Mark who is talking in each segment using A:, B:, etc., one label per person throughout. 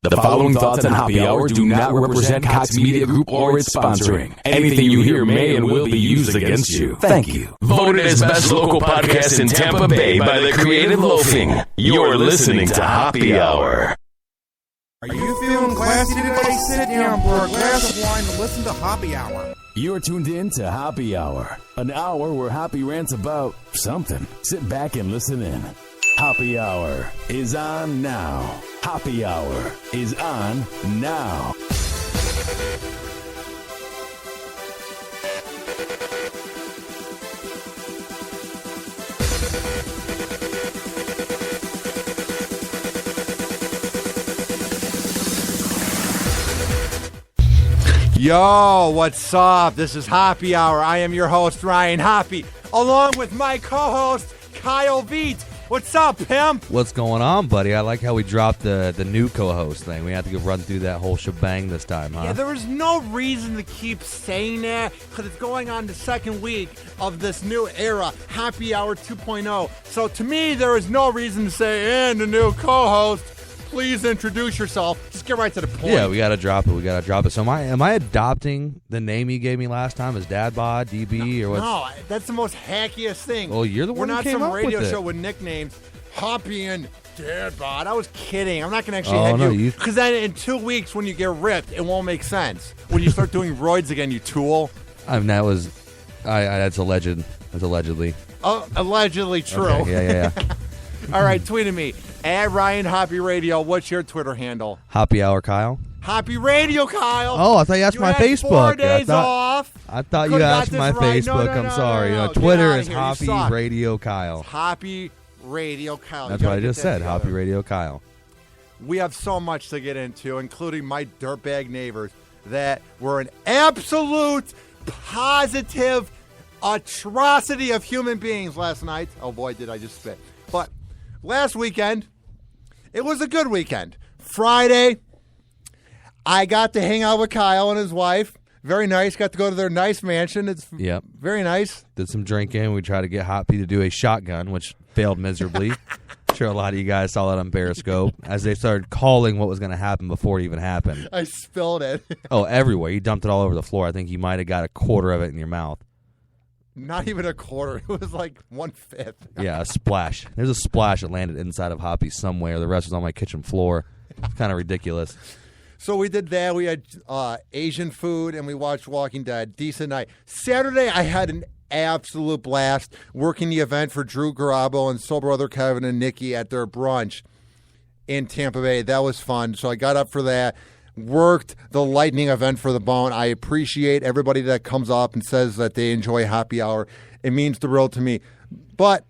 A: The following thoughts on Happy Hour do not represent Cox Media Group or its sponsoring. Anything you hear may and will be used against you. Thank you. Voted as best local podcast in Tampa Bay by the Creative Loafing. You're listening to Happy Hour.
B: Are you feeling classy today? Sit down for a glass of wine and listen to Happy Hour.
C: You're tuned in to Happy Hour, an hour where Happy rants about something. Sit back and listen in. Happy Hour is on now. Happy Hour is on now.
B: Yo, what's up? This is Happy Hour. I am your host, Ryan Hoppe, along with my co-host, Kyle Veet. What's up, pimp?
D: What's going on, buddy? I like how we dropped the new co-host thing. We had to go run through that whole shebang this time, huh?
B: Yeah, there was no reason to keep saying that because it's going on the second week of this new era, Happy Hour 2.0. So to me, there is no reason to say, and the new co-host, please introduce yourself. Just get right to the point.
D: Yeah, we got to drop it. So am I adopting the name you gave me last time as Dad Bod, DB, or what?
B: No, that's the most hackiest thing.
D: Well, you're the one
B: We're
D: who
B: not
D: came
B: some
D: up
B: radio
D: with it.
B: show with nicknames. Hoppy and Dad Bod. I was kidding. I'm not going to actually have you. Because then in 2 weeks when you get ripped, it won't make sense. When you start doing roids again, you tool.
D: I mean, that's alleged. That's allegedly.
B: Oh, allegedly true.
D: Okay, yeah.
B: All right, tweet at me. At Ryan Hoppy Radio. What's your Twitter handle?
D: Happy Hour Kyle.
B: Happy Radio Kyle.
D: Oh, I thought you asked my
B: had
D: Facebook.
B: 4 days off.
D: I thought you asked my Facebook. I'm sorry.
B: No.
D: Twitter is
B: Get
D: Happy
B: outta here.
D: Radio Kyle.
B: Happy Radio Kyle.
D: That's
B: You
D: what I
B: gotta
D: just
B: get that
D: said.
B: together.
D: Happy Radio Kyle.
B: We have so much to get into, including my dirtbag neighbors that were an absolute positive atrocity of human beings last night. Oh boy, did I just spit. But last weekend, it was a good weekend. Friday, I got to hang out with Kyle and his wife. Very nice. Got to go to their nice mansion. It's very nice.
D: Did some drinking. We tried to get Hoppy to do a shotgun, which failed miserably. I'm sure a lot of you guys saw that on Periscope as they started calling what was going to happen before it even happened.
B: I spilled it.
D: Oh, everywhere. You dumped it all over the floor. I think you might have got a quarter of it in your mouth.
B: Not even a quarter. It was like 1/5.
D: Yeah, a splash. There's a splash that landed inside of Hoppy somewhere. The rest was on my kitchen floor. It's kind of ridiculous.
B: So we did that. We had Asian food, and we watched Walking Dead. Decent night. Saturday, I had an absolute blast working the event for Drew Garabo and soul brother Kevin and Nikki at their brunch in Tampa Bay. That was fun. So I got up for that. Worked the lightning event for the bone. I appreciate everybody that comes up and says that they enjoy Happy Hour. It means the world to me. But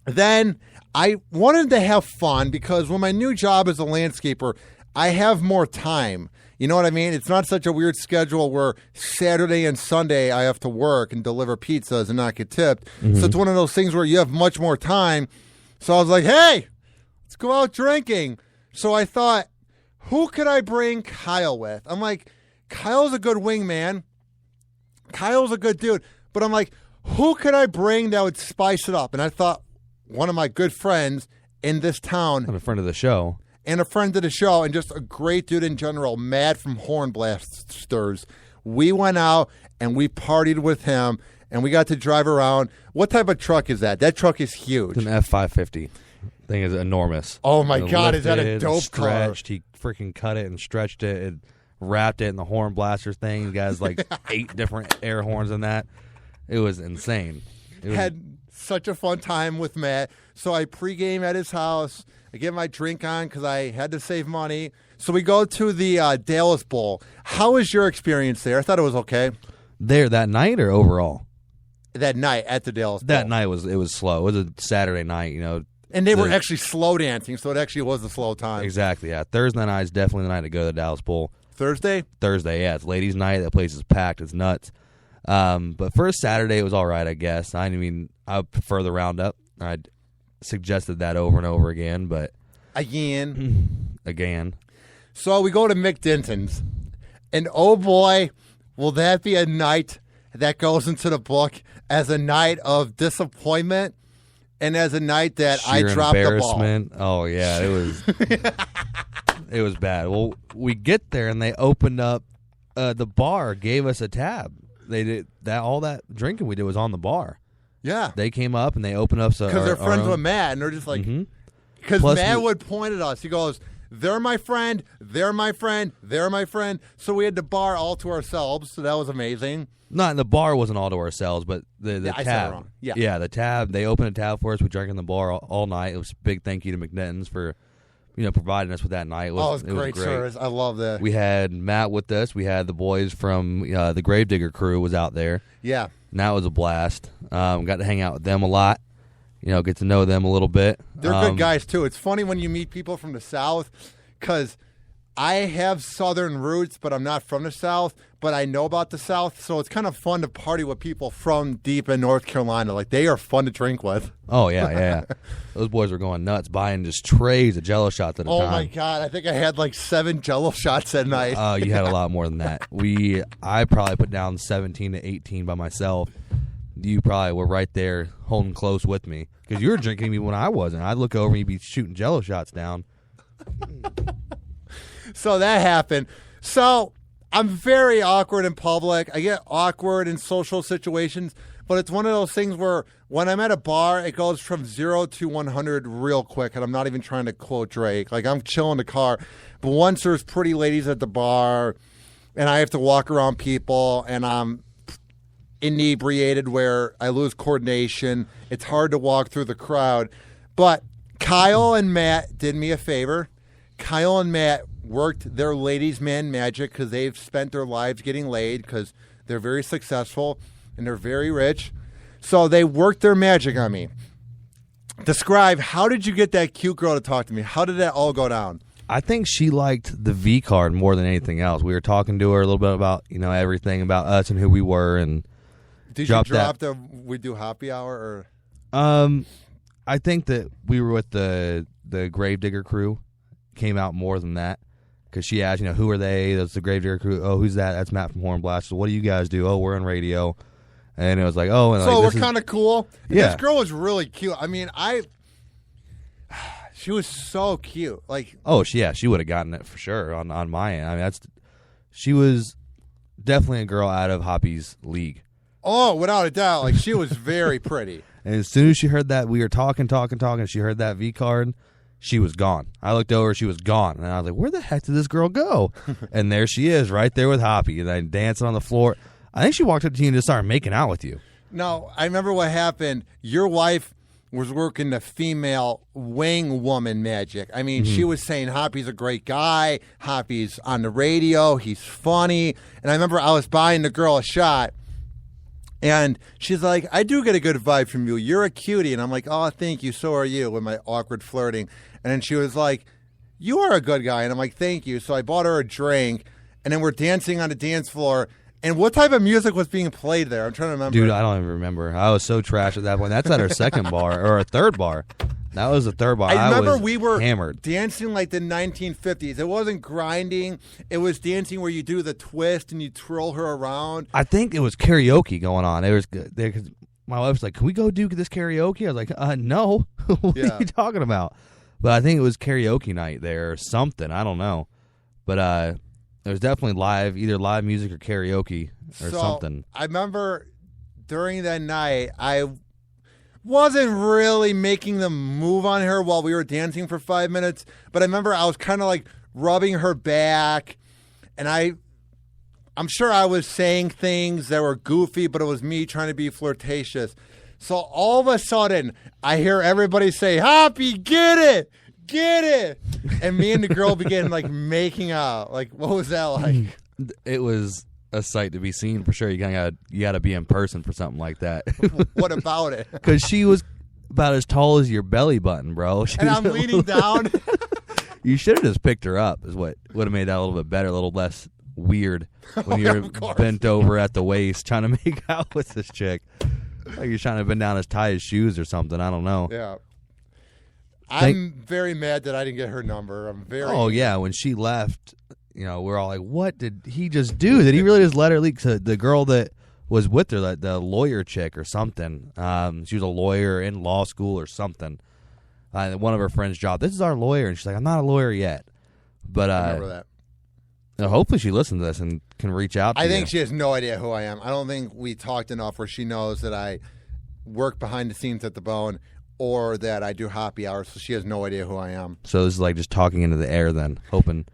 B: then I wanted to have fun because when my new job as a landscaper, I have more time. You know what I mean? It's not such a weird schedule where Saturday and Sunday I have to work and deliver pizzas and not get tipped. Mm-hmm. So it's one of those things where you have much more time. So I was like, hey, let's go out drinking. So I thought, who could I bring Kyle with? I'm like, Kyle's a good wingman. Kyle's a good dude. But I'm like, who could I bring that would spice it up? And I thought one of my good friends in this town.
D: I'm a friend of the show.
B: And a friend of the show and just a great dude in general, Matt from Horn Blasters. We went out and we partied with him and we got to drive around. What type of truck is that? That truck is huge.
D: It's an F550. Thing is enormous.
B: Oh my God, is that a dope car?
D: He freaking cut it and stretched it and wrapped it in the horn blaster thing. The guy's like 8 different air horns in that. It was insane.
B: Had such a fun time with Matt. So I pregame at his house. I get my drink on because I had to save money. So we go to the Dallas Bowl. How was your experience there? I thought it was okay.
D: There that night or overall?
B: That night at the Dallas Bowl.
D: That night was slow. It was a Saturday night, you know.
B: And they were actually slow dancing, so it actually was a slow time.
D: Exactly, yeah. Thursday night is definitely the night to go to the Dallas Bowl.
B: Thursday,
D: yeah. It's ladies' night. That place is packed. It's nuts. But first Saturday, it was all right, I guess. I mean, I prefer the roundup. I suggested that over and over again, but... Again.
B: So we go to Mick Denton's, and oh boy, will that be a night that goes into the book as a night of disappointment and as a night that
D: Sheer
B: I dropped the ball.
D: Oh, yeah, it was... It was bad. Well, we get there and they opened up the bar, gave us a tab. They did that. All that drinking we did was on the bar.
B: Yeah.
D: They came up and they opened up
B: because they're friends with Matt, and they're just like, because Matt would point at us. He goes, "They're my friend. They're my friend. They're my friend." So we had the bar all to ourselves. So that was amazing.
D: Not the bar wasn't all to ourselves, but the tab.
B: I said it wrong. Yeah,
D: the tab. They opened a tab for us. We drank in the bar all night. It was a big thank you to McNetton's for providing us with that night. It was
B: great service. I love that.
D: We had Matt with us. We had the boys from the Gravedigger crew was out there.
B: Yeah.
D: And that was a blast. Got to hang out with them a lot. Get to know them a little bit.
B: They're good guys, too. It's funny when you meet people from the South because I have Southern roots, but I'm not from the South, but I know about the South, so it's kind of fun to party with people from deep in North Carolina. Like, they are fun to drink with.
D: Oh, yeah. Those boys were going nuts, buying just trays of Jello shots at a time.
B: Oh, my God. I think I had like 7 Jello shots that night.
D: Oh, you had a lot more than that. I probably put down 17 to 18 by myself. You probably were right there holding close with me because you were drinking me when I wasn't. I'd look over and you'd be shooting Jello shots down.
B: So that happened. So I'm very awkward in public. I get awkward in social situations, but it's one of those things where when I'm at a bar, it goes from 0 to 100 real quick, and I'm not even trying to quote Drake. Like, I'm chilling in the car, but once there's pretty ladies at the bar, and I have to walk around people, and I'm inebriated where I lose coordination. It's hard to walk through the crowd. But Kyle and Matt did me a favor. Kyle and Matt worked their ladies' man magic because they've spent their lives getting laid because they're very successful and they're very rich. So they worked their magic on me. Describe, how did you get that cute girl to talk to me? How did that all go down?
D: I think she liked the V card more than anything else. We were talking to her a little bit about, everything about us and who we were. And
B: did you drop the we do happy hour?
D: Or? I think that we were with the Gravedigger crew. Came out more than that because she asked, who are they? That's the Gravedigger crew. Oh, who's that? That's Matt from Hornblast. So what do you guys do? Oh, we're on radio. And it was like, oh, and
B: so
D: like,
B: we're kind of cool.
D: Yeah.
B: This girl was really cute. I mean, she was so cute. Like,
D: oh, she would have gotten it for sure on my end. I mean, she was definitely a girl out of Hoppe's league.
B: Oh, without a doubt. Like, she was very pretty.
D: And as soon as she heard that, we were talking, she heard that V card, she was gone. I looked over, she was gone. And I was like, where the heck did this girl go? And there she is, right there with Hoppe, and then dancing on the floor. I think she walked up to you and just started making out with you.
B: No, I remember what happened. Your wife was working the female wing woman magic. I mean, she was saying Hoppe's a great guy. Hoppe's on the radio. He's funny. And I remember I was buying the girl a shot. And she's like, I do get a good vibe from you. You're a cutie. And I'm like, oh, thank you. So are you, with my awkward flirting. And then she was like, you are a good guy. And I'm like, thank you. So I bought her a drink. And then we're dancing on the dance floor. And what type of music was being played there? I'm trying to remember.
D: Dude, I don't even remember. I was so trash at that point. That's at our second bar, or our third bar. That was the third bar.
B: I remember
D: was
B: we were
D: hammered.
B: dancing like the 1950s. It wasn't grinding. It was dancing where you do the twist and you twirl her around.
D: I think it was karaoke going on. It was there because my wife was like, "Can we go do this karaoke?" I was like, "No." What are you talking about? But I think it was karaoke night there or something. I don't know. But it was definitely either live music or karaoke or something.
B: I remember during that night, I wasn't really making the move on her while we were dancing for 5 minutes, but I remember I was kind of like rubbing her back, and I'm sure I was saying things that were goofy, but it was me trying to be flirtatious. So all of a sudden, I hear everybody say, Hoppe, get it! Get it! And me and the girl began like making out. Like, what was that like?
D: It was a sight to be seen for sure. You got to be in person for something like that.
B: What about it?
D: Because she was about as tall as your belly button, bro.
B: And I'm leaning down.
D: You should have just picked her up. Is what would have made that a little bit better, a little less weird when you're bent over at the waist trying to make out with this chick. Like you're trying to bend down tie his shoes or something. I don't know.
B: Yeah. I'm very mad that I didn't get her number. I'm very.
D: Oh yeah, when she left, we're all like, "What did he just do? Did he really just let her leak?" So the girl that was with her, the lawyer chick or something. She was a lawyer in law school or something. One of her friends dropped, "This is our lawyer," and she's like, "I'm not a lawyer yet." But
B: I remember that.
D: Hopefully she listens to this and can reach out to
B: I
D: you.
B: think she has no idea who I am. I don't think we talked enough where she knows that I work behind the scenes at the Bone or that I do happy hours, so she has no idea who I am.
D: So this is like just talking into the air then, hoping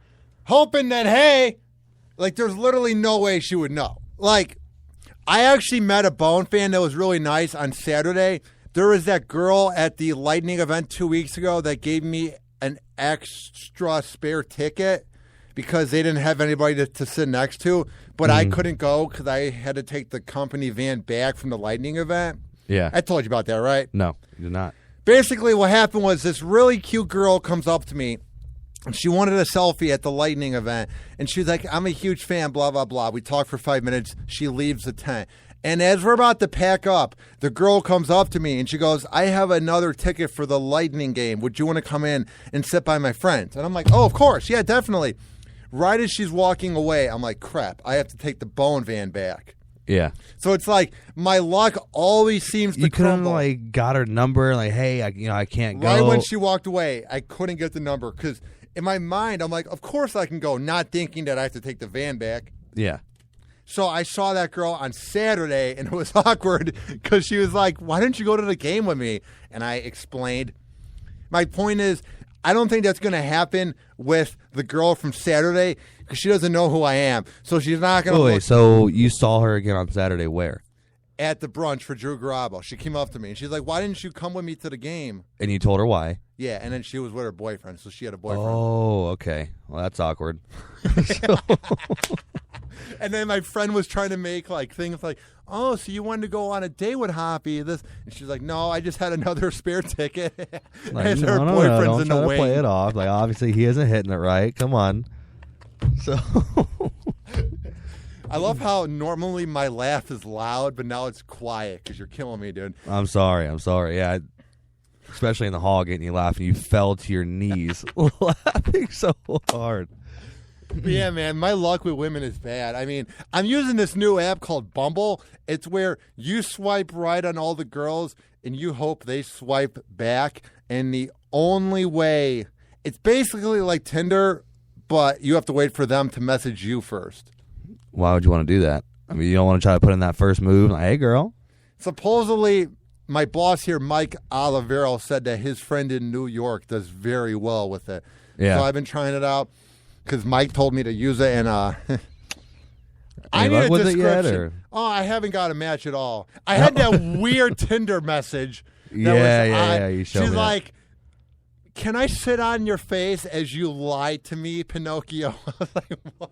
B: That, hey, like there's literally no way she would know. Like, I actually met a Bone fan that was really nice on Saturday. There was that girl at the Lightning event 2 weeks ago that gave me an extra spare ticket because they didn't have anybody to sit next to, but I couldn't go because I had to take the company van back from the Lightning event.
D: Yeah.
B: I told you about that, right?
D: No, you did not.
B: Basically, what happened was this really cute girl comes up to me, and she wanted a selfie at the Lightning event, and she was like, I'm a huge fan, blah, blah, blah. We talked for 5 minutes. She leaves the tent. And as we're about to pack up, the girl comes up to me, and she goes, I have another ticket for the Lightning game. Would you want to come in and sit by my friends? And I'm like, oh, of course. Yeah, definitely. Right as she's walking away, I'm like, crap, I have to take the Bone van back.
D: Yeah.
B: So it's like my luck always seems to
D: You couldn't
B: crumble.
D: like got her number, like, hey, I can't go.
B: Right when she walked away, I couldn't get the number because in my mind, I'm like, of course I can go, not thinking that I have to take the van back.
D: Yeah.
B: So I saw that girl on Saturday, and it was awkward because she was like, why didn't you go to the game with me? And I explained. My point is, I don't think that's going to happen with the girl from Saturday because she doesn't know who I am. So she's not going to
D: Wait, so you saw her again on Saturday where?
B: at the brunch for Drew Garabo. She came up to me, and she's like, why didn't you come with me to the game?
D: And you told her why?
B: Yeah, and then she was with her boyfriend, so she had a boyfriend.
D: Oh, okay. Well, that's awkward.
B: And then my friend was trying to make like things like, oh, so you wanted to go on a date with Hoppy? This, and she's like, no, I just had another spare ticket.
D: Like,
B: and her
D: no,
B: boyfriend's
D: don't
B: in
D: try
B: the
D: to
B: wing.
D: play it off. Like, obviously, he isn't hitting it right. Come on. So,
B: I love how normally my laugh is loud, but now it's quiet because you're killing me, dude.
D: I'm sorry. Yeah, especially in the hall, getting you laughing. You fell to your knees laughing so hard.
B: But yeah, man, my luck with women is bad. I mean, I'm using this new app called Bumble. It's where you swipe right on all the girls and you hope they swipe back. And the only way, it's basically like Tinder, but you have to wait for them to message you first.
D: Why would you want to do that? I mean, you don't want to try to put in that first move. Like, hey, girl.
B: Supposedly, my boss here, Mike Olivero, said that his friend in New York does very well with it.
D: Yeah.
B: So I've been trying it out because Mike told me to use it, and I
D: Any
B: need
D: luck
B: a
D: with it yet,
B: description.
D: or?
B: Oh, I haven't got a match at all. I had that weird Tinder message. That
D: Yeah, you showed me
B: She's
D: that.
B: like, can I sit on your face as you lie to me, Pinocchio? I was like, what?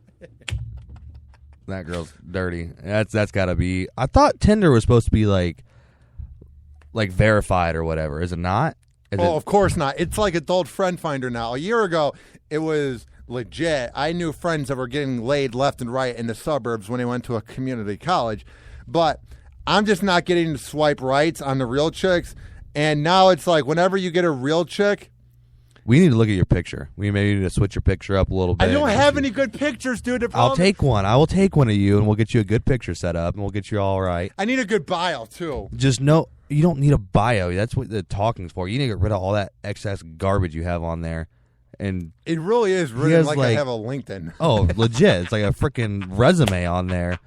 D: That girl's dirty. That's got to be. I thought Tinder was supposed to be like verified or whatever. Is it not?
B: Of course not. It's like Adult Friend Finder now. A year ago, it was legit. I knew friends that were getting laid left and right in the suburbs when they went to a community college. But I'm just not getting to swipe rights on the real chicks. And now it's like whenever you get a real chick,
D: We need to look at your picture. We maybe need to switch your picture up a little bit.
B: I don't have any good pictures, dude. The
D: I'll
B: problem-
D: take one. I will take one of you, and we'll get you a good picture set up, and we'll get you all right.
B: I need a good bio, too.
D: Just know you don't need a bio. That's what the talking's for. You need to get rid of all that excess garbage you have on there. And
B: It really is
D: He
B: written
D: has,
B: like I
D: like-
B: have a LinkedIn.
D: oh, legit, it's like a freaking resume on there.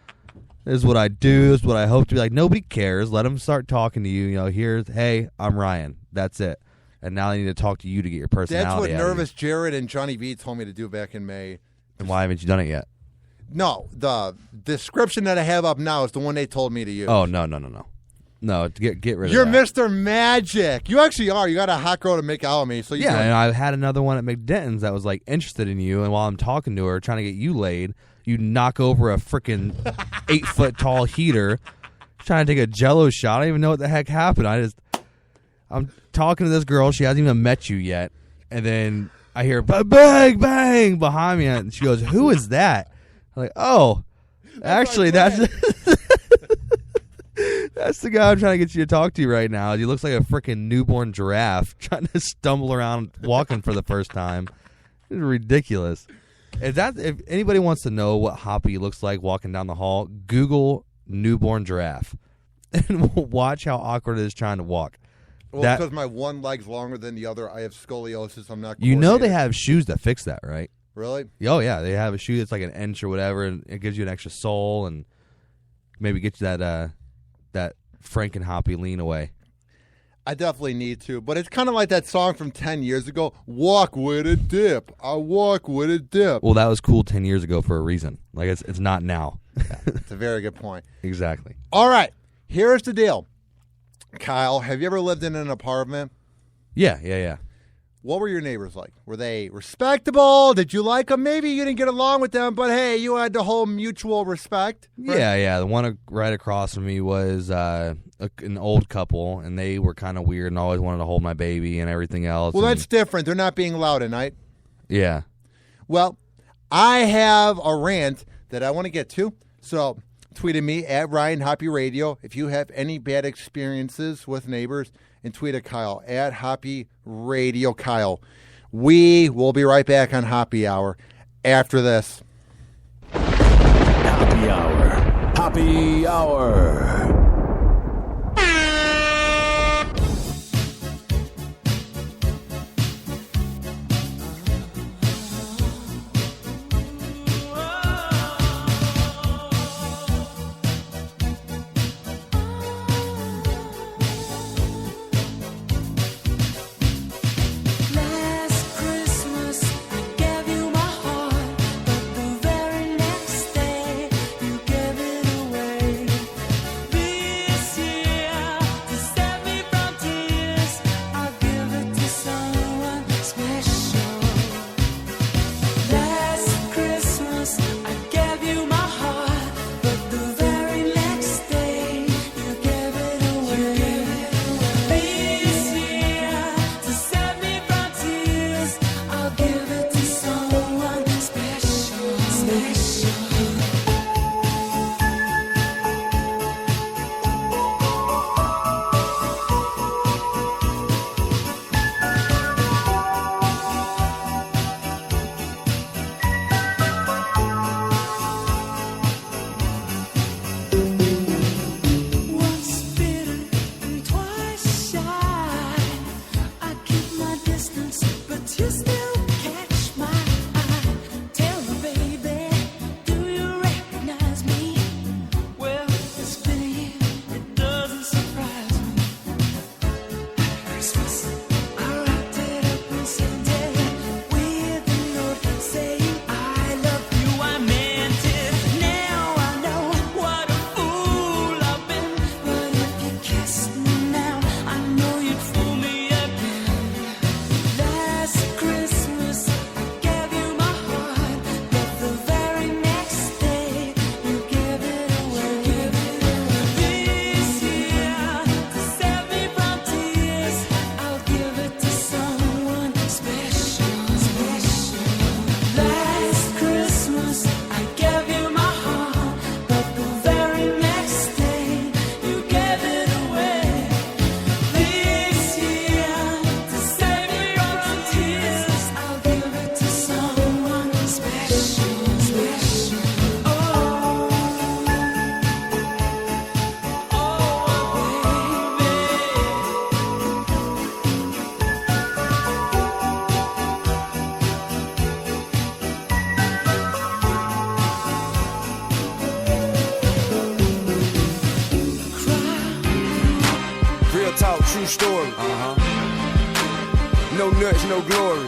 D: This is what I do. This is what I hope to be. Like, nobody cares. Let them start talking to you. You know, here's, hey, I'm Ryan. That's it. And now they need to talk to you to get your personality.
B: That's what
D: out of you.
B: Nervous Jared and Johnny V told me to do back in May.
D: And why haven't you done it yet?
B: No, the description that I have up now is the one they told me to use.
D: Oh, no. No, get rid
B: You're
D: of that.
B: Mr. Magic. You actually are. You got a hot girl to make out with me. So you
D: Yeah,
B: can-
D: and I had another one at McDenton's that was like interested in you, and while I'm talking to her, trying to get you laid, you knock over a freaking 8-foot tall heater, trying to take a Jello shot. I don't even know what the heck happened. I'm talking to this girl. She hasn't even met you yet, and then I hear bang bang behind me, and she goes, "Who is that?" I'm like, "Oh, actually, that's." That's the guy I'm trying to get you to talk to right now. He looks like a freaking newborn giraffe trying to stumble around walking for the first time. It's ridiculous. If anybody wants to know what Hoppy looks like walking down the hall, Google newborn giraffe and watch how awkward it is trying to walk.
B: well, because my one leg's longer than the other, I have scoliosis. I'm not.
D: You know they
B: coordinated.
D: have shoes that fix that, right?
B: Really?
D: Oh, yeah. They have a shoe that's like an inch or whatever, and it gives you an extra sole and maybe get you that Frankenhoppy lean away.
B: I definitely need to. But it's kind of like that song from 10 years ago, Walk with a Dip. I walk with a dip.
D: Well, that was cool 10 years ago for a reason. Like, it's not now.
B: Yeah, it's a very good point.
D: Exactly.
B: All right. Here's the deal. Kyle, have you ever lived in an apartment?
D: Yeah.
B: What were your neighbors like? Were they respectable? Did you like them? Maybe you didn't get along with them, but hey, you had the whole mutual respect. Right?
D: Yeah. The one right across from me was an old couple, and they were kind of weird and always wanted to hold my baby and everything else.
B: Well, that's different. They're not being loud at night.
D: Yeah.
B: Well, I have a rant that I want to get to. So tweet at me at Ryan Hoppe Radio if you have any bad experiences with neighbors, and tweet at Kyle at Hoppe Radio Kyle. We will be right back on Hoppe Hour after this.
C: Happy Hour. Happy Hour.
E: True story. No nuts, no glory.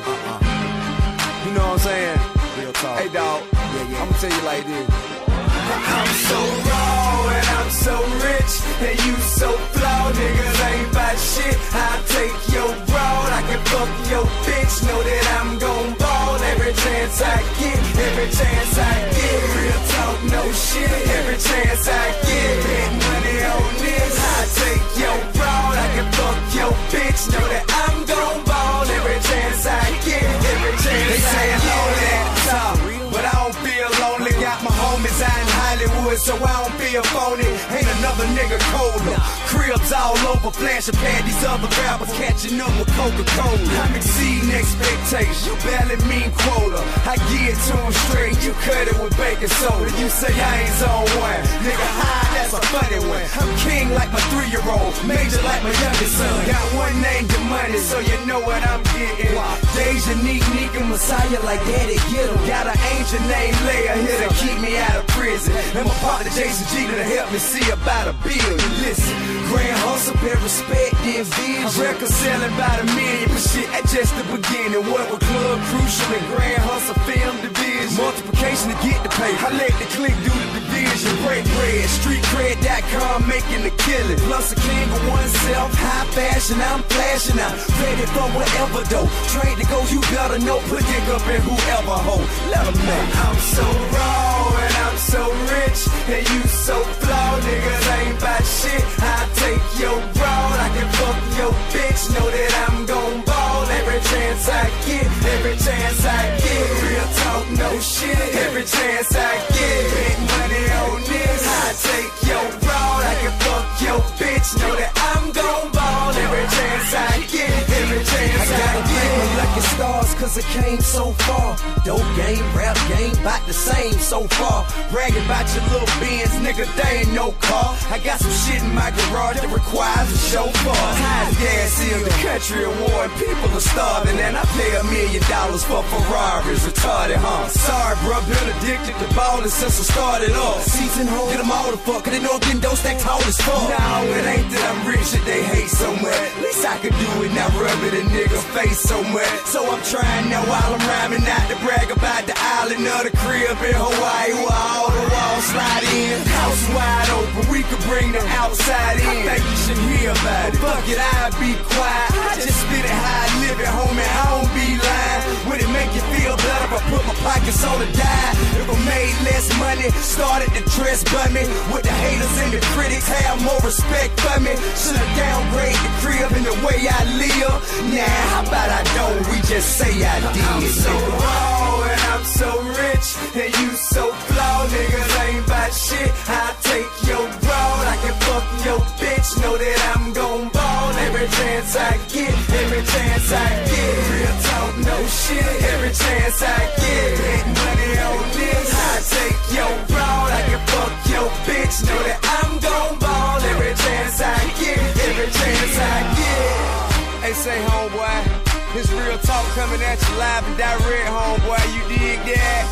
E: You know what I'm saying? Real talk. Hey, dog. Yeah. I'ma tell you like this. I'm so raw and I'm so rich, and you so flawed. Niggas ain't about shit. I'll take your broad. I can fuck your bitch. Know that I'm gon' ball every chance I get. Every chance I get. Real talk, no shit. Every chance I get. Bet money on this. I'll take your broad. I can fuck your bitch. Know that I'm gon' ball every chance I get. Every chance I get. All that talk, but I don't feel lonely. Got my homies out in Hollywood, so I don't feel phony. Ain't another nigga colder. Cribs all over, flashing past these other rappers, catching up with Coca-Cola. I'm exceeding expectations, you barely mean quota. I get to them straight, you cut it with baking soda. You say I ain't zone one, nigga high, that's a funny one. I'm king like my 3-year-old, major like my youngest son. Got one name, get money, so you know what I'm getting. They Asia, neat, and Messiah like daddy, get him. Got an angel named Leia here to keep me out of prison. And my partner Jason G to help me see about a billion. Listen, grand hustle, pay respect, then vision. I'm reconciling about $1 million, but shit, that's just the beginning. What with Club Crucial and grand hustle film division. Multiplication to get the pay. I let the click do the division. Break bread, streetcred.com making the killing. Plus a king of oneself, high fashion, I'm flashing out. Ready for whatever though. Trade to go, you better know. Put dick up in whoever hoe. Let them know. I'm so raw and I'm so rich. And you so flawed, niggas ain't about shit. I take your road, I can fuck your bitch. Know that I'm gon' ball every chance I get. Every chance I get. Real talk, no shit. Every chance I get. Big money on this. I take your road, I can fuck your bitch. Know that I'm gon' ball every chance I get. Every chance I get. My lucky stars cause I came so far. Dope game, rap game, about the same so far. Bragging about your little Benz, nigga, they ain't no car. I got some shit in my garage that requires a chauffeur. High gas in the country award, people are starving, and I pay $1 million for Ferraris, retarded, huh? Sorry, bro, been addicted to ballin' since I started off. Season home, get them all the fuck, cause they know I'm getting those stacked tall as fuck. No, it ain't that I'm rich that they hate so much. At least I could do it, not rub it in nigga face so much. So I'm trying now while I'm rhyming not to brag about the island of the crib in Hawaii where all the walls slide in. House wide open, we could bring the outside in. I think you should hear about it. Fuck it, I'll be quiet. I just spit it how I live it, homie. I don't be lying. Would it make you feel better if I put my pockets on the dime? If I made less money, started to dress bummy. Would the haters and the critics have more respect for me? Should I downgrade the crib and the way I live? Nah, how about I don't? We just say I did. I'm so raw and I'm so rich, and you so flawed. Niggas ain't about shit. I take your road, I can fuck your bitch. Know that I'm gon' ball every chance I get. Every chance I get. Real talk, no shit. Every chance I get. Big money on this. I take your road, I can fuck your bitch. Know that I'm gon' ball every chance I get. Every chance I get. Hey, say homeboy. This real talk coming at you live and direct, homeboy. You dig that?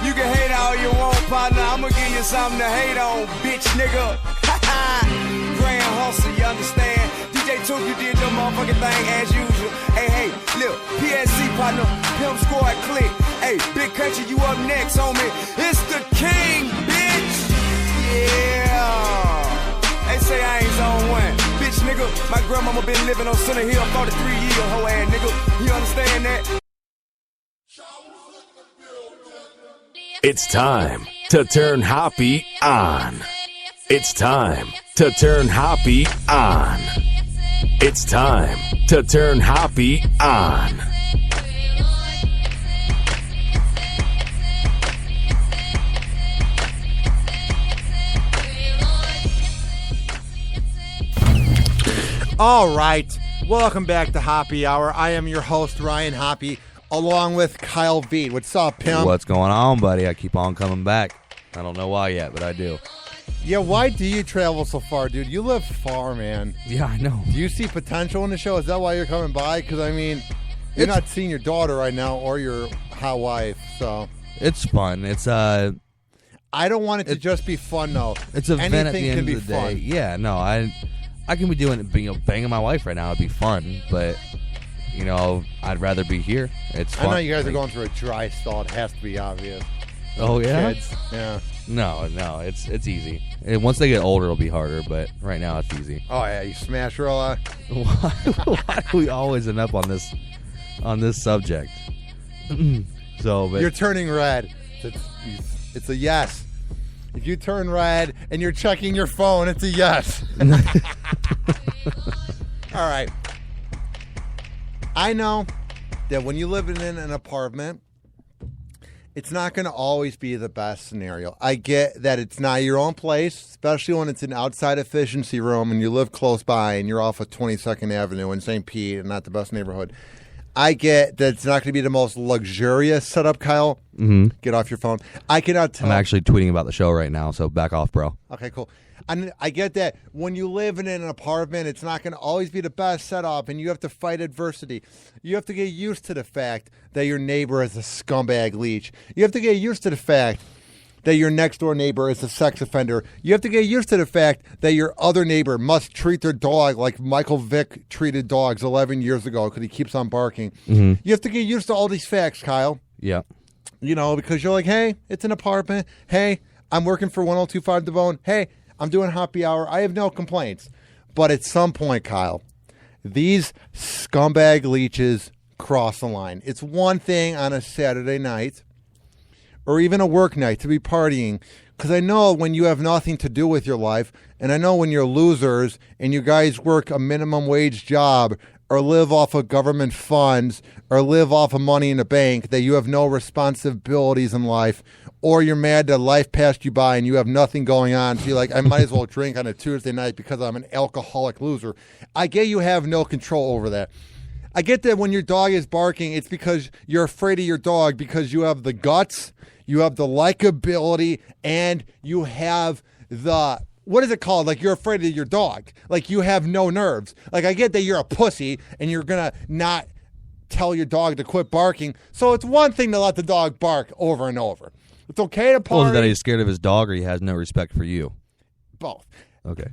E: You can hate all you want, partner. I'ma give you something to hate on, bitch, nigga. Grand hustle, you understand? DJ Took, you did your motherfucking thing as usual. Hey, look, PSC partner, Pimp Squad click. Hey, Big Country, you up next, homie. It's the king, bitch. Yeah. They say I ain't zone one. Bitch, nigga, my grandmama been living on Center Hill 43 years, hoe ass nigga. You understand that?
A: It's time to turn Hoppe on. It's time to turn Hoppe on. It's time to turn Hoppe on.
B: All right, welcome back to Hoppe Hour. I am your host, Ryan Hoppe, along with Kyle Veed. What's up, Pimp?
D: What's going on, buddy? I keep on coming back. I don't know why yet, but I do.
B: Yeah, why do you travel so far, dude? You live far, man.
D: Yeah, I know.
B: Do you see potential in the show? Is that why you're coming by? Because, I mean, you're not seeing your daughter right now or your hot wife, so.
D: It's fun. It's
B: I don't want it to just be fun, though.
D: It's a event at the end
B: can be
D: of the
B: fun.
D: day. Yeah, no, I can be doing, banging my wife right now. It'd be fun, but I'd rather be here. It's fun.
B: I know you guys are going through a dry stall. It has to be obvious.
D: Oh yeah,
B: kids. Yeah.
D: No, it's easy. And once they get older, it'll be harder. But right now, it's easy.
B: Oh yeah, you smash her a lot.
D: Why do we always end up on this subject? So, but
B: you're turning red. It's a yes. If you turn red and you're checking your phone, it's a yes. All right. I know that when you live in an apartment, it's not going to always be the best scenario. I get that it's not your own place, especially when it's an outside efficiency room and you live close by and you're off of 22nd Avenue in St. Pete and not the best neighborhood. I get that it's not going to be the most luxurious setup, Kyle.
D: Mm-hmm.
B: Get off your phone. I cannot tell.
D: I'm actually tweeting about the show right now, so back off, bro.
B: Okay, cool. I get that when you live in an apartment, it's not going to always be the best setup, and you have to fight adversity. You have to get used to the fact that your neighbor is a scumbag leech. You have to get used to the fact that your next-door neighbor is a sex offender. You have to get used to the fact that your other neighbor must treat their dog like Michael Vick treated dogs 11 years ago because he keeps on barking.
D: Mm-hmm.
B: You have to get used to all these facts, Kyle.
D: Yeah.
B: You know, because you're like, hey, it's an apartment. Hey, I'm working for 1025 The Bone. Hey, I'm doing happy hour. I have no complaints. But at some point, Kyle, these scumbag leeches cross the line. It's one thing on a Saturday night or even a work night to be partying, because I know when you have nothing to do with your life, and I know when you're losers and you guys work a minimum wage job or live off of government funds or live off of money in the bank, that you have no responsibilities in life, or you're mad that life passed you by and you have nothing going on. So you're like, I might as well drink on a Tuesday night because I'm an alcoholic loser. I get you have no control over that. I get that when your dog is barking, it's because you're afraid of your dog because you have the guts, you have the likability, and you have the, what is it called? Like, you're afraid of your dog. Like, you have no nerves. Like, I get that you're a pussy and you're going to not tell your dog to quit barking. So it's one thing to let the dog bark over and over. It's okay to party.
D: Well, is it that he's scared of his dog or he has no respect for you?
B: Both.
D: Okay.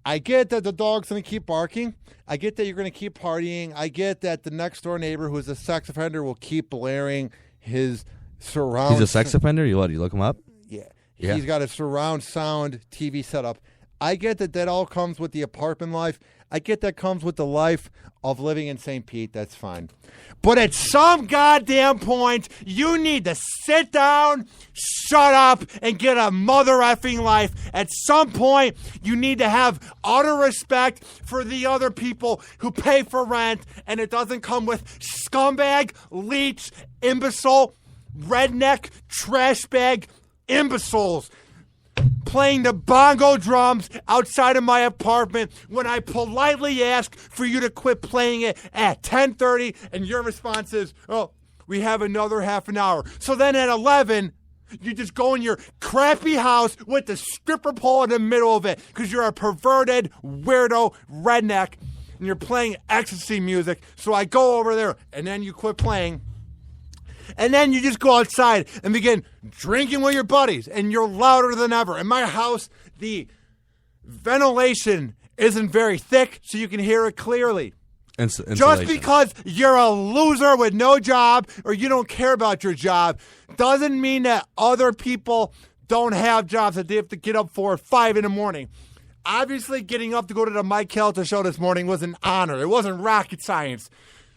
B: I get that the dog's going to keep barking. I get that you're going to keep partying. I get that the next door neighbor who is a sex offender will keep blaring his surround.
D: He's a sex offender? You look him up?
B: Yeah.
D: Yeah.
B: He's got a surround sound TV setup. I get that that all comes with the apartment life. I get that comes with the life of living in St. Pete. That's fine. But at some goddamn point, you need to sit down, shut up, and get a mother effing life. At some point, you need to have utter respect for the other people who pay for rent, and it doesn't come with scumbag, leech, imbecile, redneck, trash bag, imbeciles playing the bongo drums outside of my apartment when I politely ask for you to quit playing it at 10:30, and your response is, oh, we have another half an hour. So then at 11, you just go in your crappy house with the stripper pole in the middle of it because you're a perverted, weirdo redneck, and you're playing ecstasy music. So I go over there, and then you quit playing. And then you just go outside and begin drinking with your buddies, and you're louder than ever. In my house, the ventilation isn't very thick, so you can hear it clearly. Just because you're a loser with no job or you don't care about your job doesn't mean that other people don't have jobs that they have to get up for at 5 in the morning. Obviously, getting up to go to the Mike Kelta show this morning was an honor. It wasn't rocket science.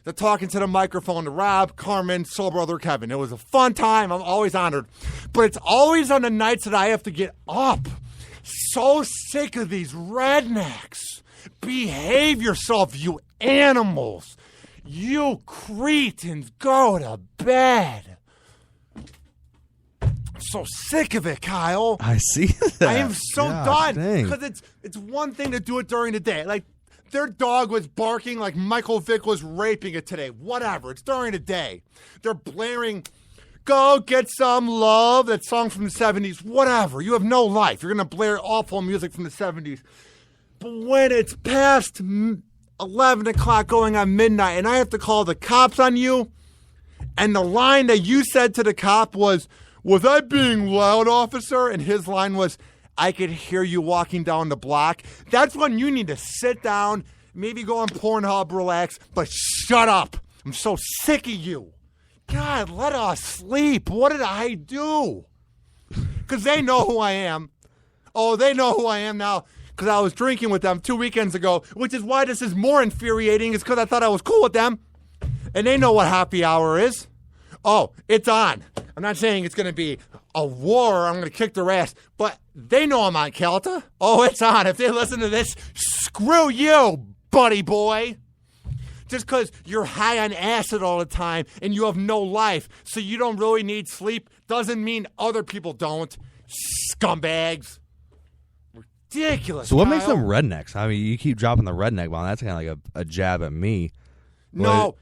B: The talking to the microphone to Rob, Carmen, soul brother Kevin. It was a fun time. I'm always honored. But it's always on the nights that I have to get up. So sick of these rednecks. Behave yourself, you animals. You cretins, go to bed. I'm so sick of it, Kyle.
D: I see that.
B: I am so done. Because it's one thing to do it during the day. Like, their dog was barking like Michael Vick was raping it today. Whatever. It's during the day. They're blaring, go get some love, that song from the 70s. Whatever. You have no life. You're going to blare awful music from the 70s. But when it's past 11 o'clock going on midnight and I have to call the cops on you, and the line that you said to the cop was I being loud, officer? And his line was, I could hear you walking down the block. That's when you need to sit down, maybe go on Pornhub, relax, but shut up. I'm so sick of you. God, let us sleep. What did I do? Because they know who I am. Oh, they know who I am now because I was drinking with them 2 weekends ago, which is why this is more infuriating. It's because I thought I was cool with them. And they know what happy hour is. Oh, it's on. I'm not saying it's going to be a war. I'm going to kick their ass. But they know I'm on Kelta. Oh, it's on. If they listen to this, screw you, buddy boy. Just because you're high on acid all the time and you have no life, so you don't really need sleep, doesn't mean other people don't. Scumbags. Ridiculous.
D: So what
B: Kyle.
D: makes them rednecks? I mean, you keep dropping the redneck bomb. That's kind of like a jab at me.
B: No.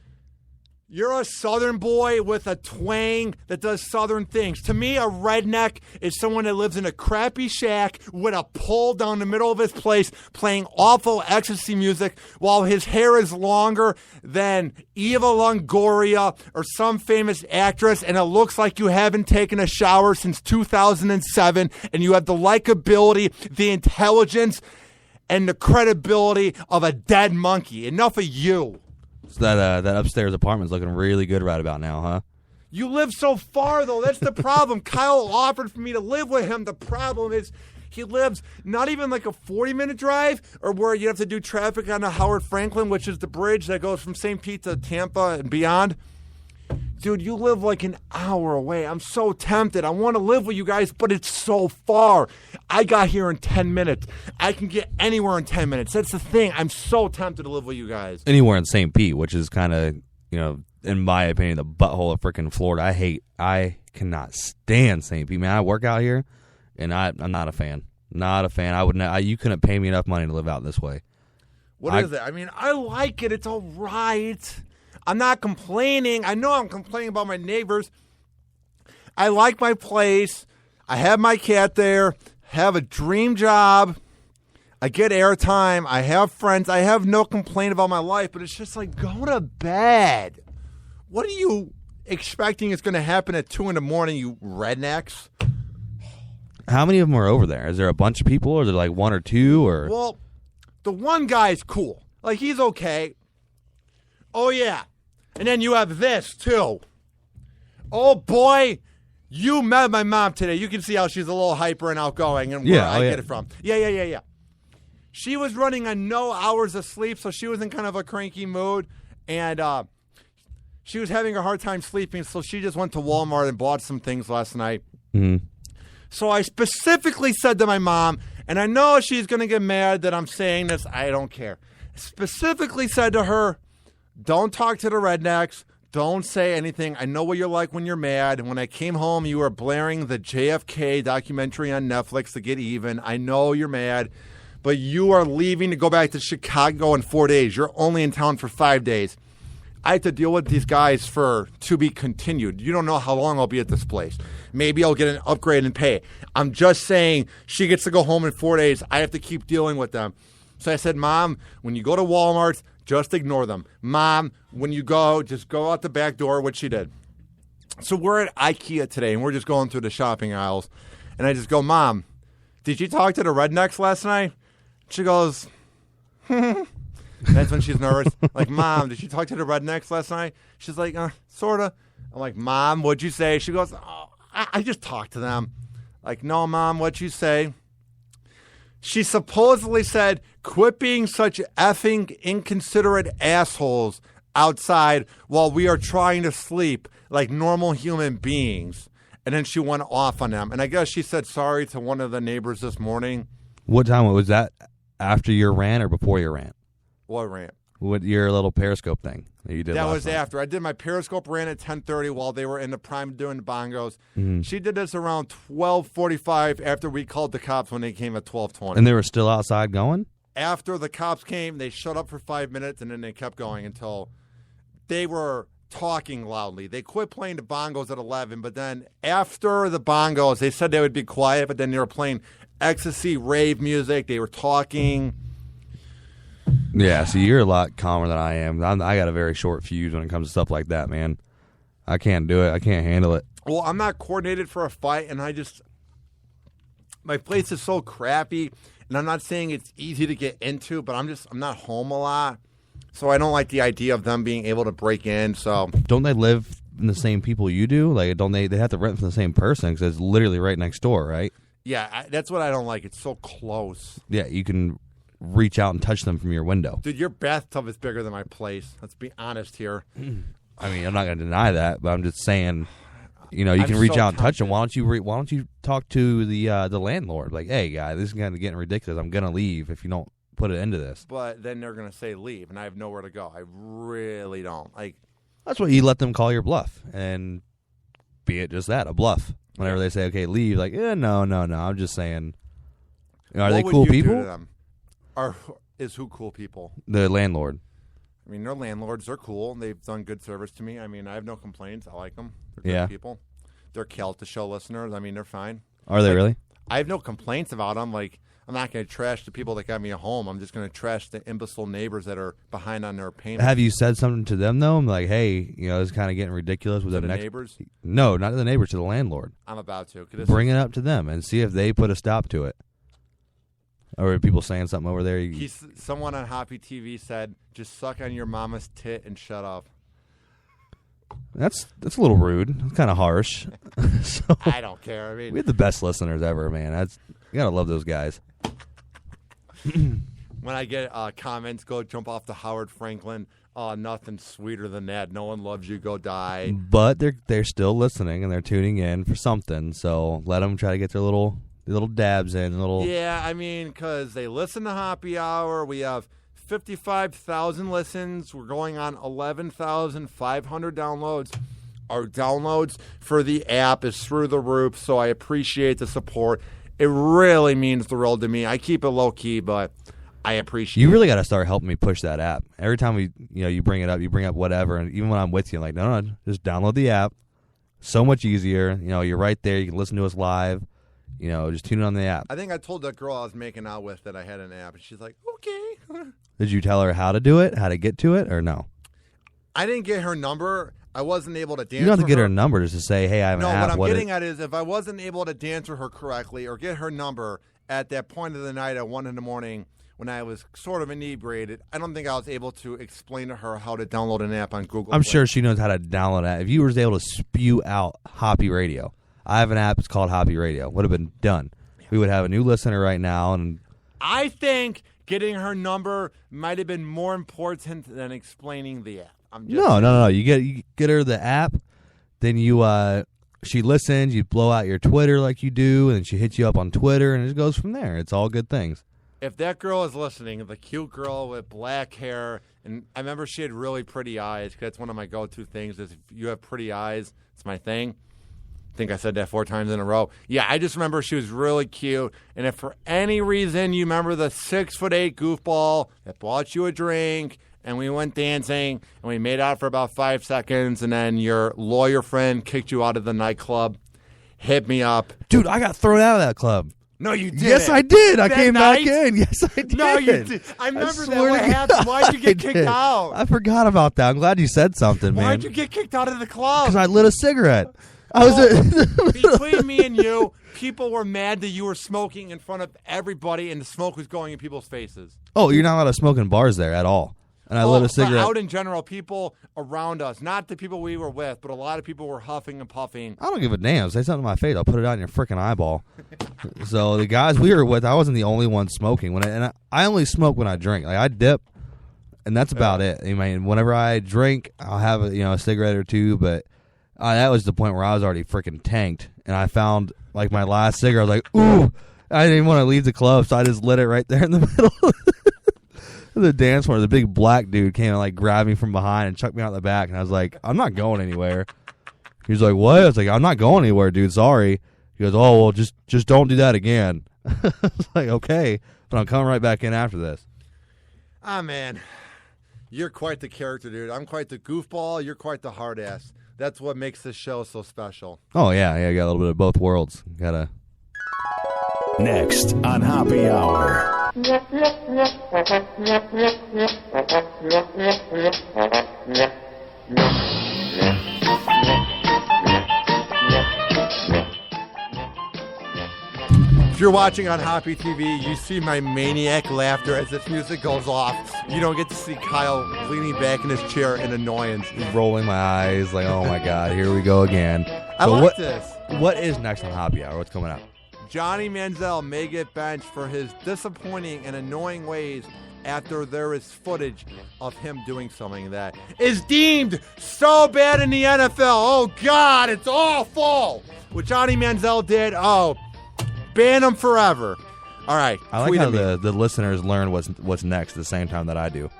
B: You're a Southern boy with a twang that does Southern things. To me, a redneck is someone that lives in a crappy shack with a pole down the middle of his place playing awful ecstasy music while his hair is longer than Eva Longoria or some famous actress, and it looks like you haven't taken a shower since 2007, and you have the likability, the intelligence, and the credibility of a dead monkey. Enough of you.
D: So that upstairs apartment's looking really good right about now, huh?
B: You live so far, though. That's the problem. Kyle offered for me to live with him. The problem is he lives not even like a 40-minute drive or where you have to do traffic on the Howard Franklin, which is the bridge that goes from St. Pete to Tampa and beyond. Dude, you live like an hour away. I'm so tempted. I want to live with you guys, but it's so far. I got here in 10 minutes. I can get anywhere in 10 minutes. That's the thing. I'm so tempted to live with you guys.
D: Anywhere in St. Pete, which is kind of, in my opinion, the butthole of freaking Florida. I cannot stand St. Pete, man. I work out here, and I'm not a fan. Not a fan. You couldn't pay me enough money to live out this way.
B: What is it? I mean, I like it. It's all right. I'm not complaining. I know I'm complaining about my neighbors. I like my place. I have my cat there. Have a dream job. I get airtime. I have friends. I have no complaint about my life, but it's just like, go to bed. What are you expecting is going to happen at 2 a.m, you rednecks?
D: How many of them are over there? Is there a bunch of people, or is there like one or two? Or
B: Well, the one guy's cool. Like, he's okay. Oh, yeah. And then you have this, too. Oh, boy. You met my mom today. You can see how she's a little hyper and outgoing and where I get it from. Yeah. She was running on no hours of sleep, so she was in kind of a cranky mood. And she was having a hard time sleeping, so she just went to Walmart and bought some things last night.
D: Mm-hmm.
B: So I specifically said to my mom, and I know she's going to get mad that I'm saying this. I don't care. Specifically said to her, don't talk to the rednecks. Don't say anything. I know what you're like when you're mad. And when I came home, you were blaring the JFK documentary on Netflix to get even. I know you're mad, but you are leaving to go back to Chicago in 4 days. You're only in town for 5 days. I have to deal with these guys for to be continued. You don't know how long I'll be at this place. Maybe I'll get an upgrade in pay. I'm just saying she gets to go home in 4 days. I have to keep dealing with them. So I said, Mom, when you go to Walmart, just ignore them. Mom, when you go, just go out the back door, which she did. So we're at IKEA today, and we're just going through the shopping aisles. And I just go, Mom, did you talk to the rednecks last night? She goes, That's when she's nervous. Like, Mom, did you talk to the rednecks last night? She's like, sort of. I'm like, Mom, what'd you say? She goes, I just talked to them. Like, no, Mom, what'd you say? She supposedly said, quit being such effing inconsiderate assholes outside while we are trying to sleep like normal human beings. And then she went off on them. And I guess she said sorry to one of the neighbors this morning.
D: What time was that? After your rant or before your rant?
B: What rant?
D: What your little Periscope thing that you did?
B: That
D: last
B: was
D: night.
B: after. I did my Periscope rant at 10:30 while they were in the prime doing the bongos.
D: Mm-hmm.
B: She did this around 12:45 after we called the cops when they came at 12:20.
D: And they were still outside going?
B: After the cops came, they shut up for 5 minutes, and then they kept going until they were talking loudly. They quit playing the bongos at 11, but then after the bongos, they said they would be quiet, but then they were playing ecstasy, rave music. They were talking.
D: Yeah, see, you're a lot calmer than I am. I got a very short fuse when it comes to stuff like that, man. I can't do it. I can't handle it.
B: Well, I'm not coordinated for a fight, and my place is so crappy, and I'm not saying it's easy to get into, but I'm not home a lot, so I don't like the idea of them being able to break in. So
D: don't they live in the same people you do? Like, don't they have to rent from the same person because it's literally right next door, right?
B: Yeah, that's what I don't like. It's so close.
D: Yeah, you can reach out and touch them from your window.
B: Dude, your bathtub is bigger than my place. Let's be honest here.
D: I mean, I'm not going to deny that, but I'm just saying, you can reach out and touch them. Why don't you talk to the landlord? Like, hey, guy, this is kind of getting ridiculous. I'm going to leave if you don't put an end to this.
B: But then they're going to say leave, and I have nowhere to go. I really don't. Like,
D: that's what you let them call your bluff, and be it just that, a bluff. Whenever they say, okay, leave, like, no. I'm just saying, are they cool people?
B: Do to them? Or is who cool people?
D: The landlord.
B: I mean, their landlords, they're cool. They've done good service to me. I mean, I have no complaints. I like them. They're good people. They're Kelta Show listeners. I mean, they're fine.
D: Are they really?
B: I have no complaints about them. Like, I'm not going to trash the people that got me a home. I'm just going to trash the imbecile neighbors that are behind on their payments.
D: Have you said something to them, though? I'm like, hey, it's kind of getting ridiculous.
B: To the neighbors?
D: No, not to the neighbors, to the landlord.
B: I'm about to.
D: Bring it up to them and see if they put a stop to it. Or are people saying something over there?
B: Someone on Hoppy TV said, just suck on your mama's tit and shut up.
D: That's a little rude. It's kind of harsh. So,
B: I don't care. I mean,
D: we have the best listeners ever, man. You gotta love those guys.
B: When I get comments, go jump off the Howard Franklin. Nothing sweeter than that. No one loves you. Go die.
D: But they're still listening and they're tuning in for something. So let them try to get their little dabs in.
B: Yeah, I mean, because they listen to Hoppy Hour. We have 55,000 listens. We're going on 11,500 downloads. Our downloads for the app is through the roof, so I appreciate the support. It really means the world to me. I keep it low key, but I appreciate it.
D: You really got to start helping me push that app. Every time you bring it up, you bring up whatever, and even when I'm with you, I'm like, no, just download the app. So much easier. You're right there. You can listen to us live. Just tune in on the app.
B: I think I told that girl I was making out with that I had an app, and she's like, okay.
D: Did you tell her how to do it, how to get to it, or no?
B: I didn't get her number. I wasn't able to dance.
D: You don't have to get
B: her
D: her number just to say, hey, I have an app.
B: No, what I'm getting at is if I wasn't able to dance with her correctly or get her number at that point of the night at 1 a.m. when I was sort of inebriated, I don't think I was able to explain to her how to download an app on Google
D: I'm
B: Play.
D: sure she knows how to download it. If you were able to spew out Hoppy Radio, I have an app, it's called Hoppy Radio, would have been done. We would have a new listener right now. And
B: I think getting her number might have been more important than explaining the app.
D: No. You get her the app, then she listens, you blow out your Twitter like you do, and then she hits you up on Twitter, and it just goes from there. It's all good things.
B: If that girl is listening, the cute girl with black hair, and I remember she had really pretty eyes, because that's one of my go-to things is if you have pretty eyes, it's my thing. I think I said that 4 times in a row. Yeah, I just remember she was really cute. And if for any reason you remember the 6'8" goofball that bought you a drink and we went dancing and we made out for about 5 seconds and then your lawyer friend kicked you out of the nightclub, hit me up.
D: Dude, I got thrown out of that club.
B: No, you did.
D: Yes, I did. I came
B: night?
D: back in. Yes, I did.
B: No, you did. I remember that. What happened? Why'd you get kicked out?
D: I forgot about that. I'm glad you said something, man.
B: Why'd you get kicked out of the club?
D: Because I lit a cigarette.
B: Between me and you, people were mad that you were smoking in front of everybody and the smoke was going in people's faces.
D: Oh, you're not allowed to smoke in bars there at all. And I lit a cigarette.
B: Out in general, people around us, not the people we were with, but a lot of people were huffing and puffing.
D: I don't give a damn. Say something to my face. I'll put it on your freaking eyeball. So the guys we were with, I wasn't the only one smoking. I only smoke when I drink. Like I dip, and that's about it. I mean, whenever I drink, I'll have a cigarette or two, but that was the point where I was already freaking tanked, and I found like my last cigarette. I was like, ooh, I didn't even want to leave the club, so I just lit it right there in the middle of the dance floor. The big black dude came and like grabbed me from behind and chucked me out the back, and I was like, I'm not going anywhere. He was like, what? I was like, I'm not going anywhere, dude. Sorry. He goes, oh well, just don't do that again. I was like, okay, but I'm coming right back in after this.
B: Ah, man, you're quite the character, dude. I'm quite the goofball. You're quite the hard ass. That's what makes this show so special.
D: Oh, yeah. I got a little bit of both worlds.
C: Next on Hoppy Hour.
B: If you're watching on Hoppy TV, you see my maniac laughter as this music goes off. You don't get to see Kyle leaning back in his chair in annoyance.
D: Rolling my eyes like, oh my God, here we go again.
B: I like this.
D: What is next on Hoppy Hour? What's coming up?
B: Johnny Manziel may get benched for his disappointing and annoying ways after there is footage of him doing something that is deemed so bad in the NFL. Oh, God, it's awful. What Johnny Manziel did, ban him forever. All right.
D: I like how the listeners learn what's next at the same time that I do.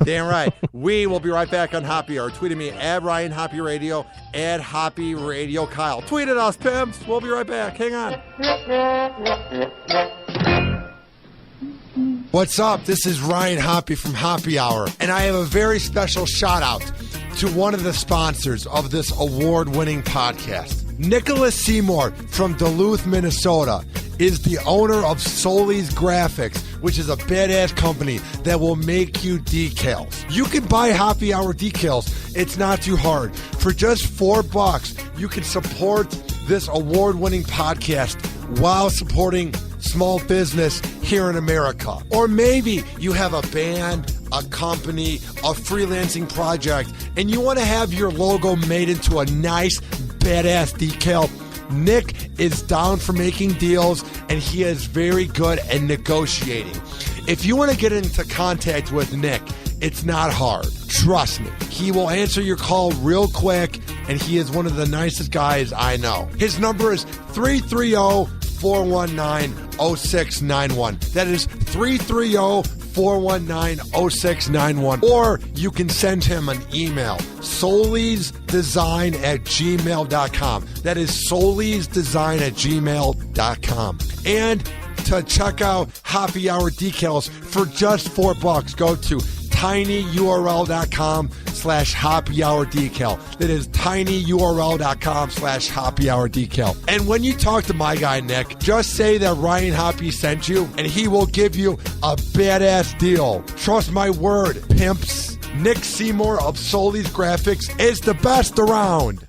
B: Damn right. We will be right back on Hoppy Hour. Tweet at me at Ryan Hoppy Radio, at Hoppy Radio Kyle. Tweet at us, pimps. We'll be right back. Hang on.
F: What's up? This is Ryan Hoppe from Happy Hour, and I have a very special shout out to one of the sponsors of this award-winning podcast. Nicholas Seymour from Duluth, Minnesota is the owner of Solis Graphics, which is a badass company that will make you decals. You can buy Happy Hour decals. It's not too hard. For just $4, you can support this award-winning podcast while supporting small business here in America. Or maybe you have a band, a company, a freelancing project, and you want to have your logo made into a nice, badass decal. Nick is down for making deals, and he is very good at negotiating. If you want to get into contact with Nick, it's not hard. Trust me. He will answer your call real quick, and he is one of the nicest guys I know. His number is 330-419-0691. That is 330-419-0691. Or you can send him an email, solisdesign@gmail.com. That is solisdesign@gmail.com. And to check out Happy Hour decals for just $4, go to tinyurl.com/happyhourdecal. That is tinyurl.com/happyhourdecal. And when you talk to my guy, Nick, just say that Ryan Hoppe sent you, and he will give you a badass deal. Trust my word, pimps. Nick Seymour of Solis Graphics is the best around.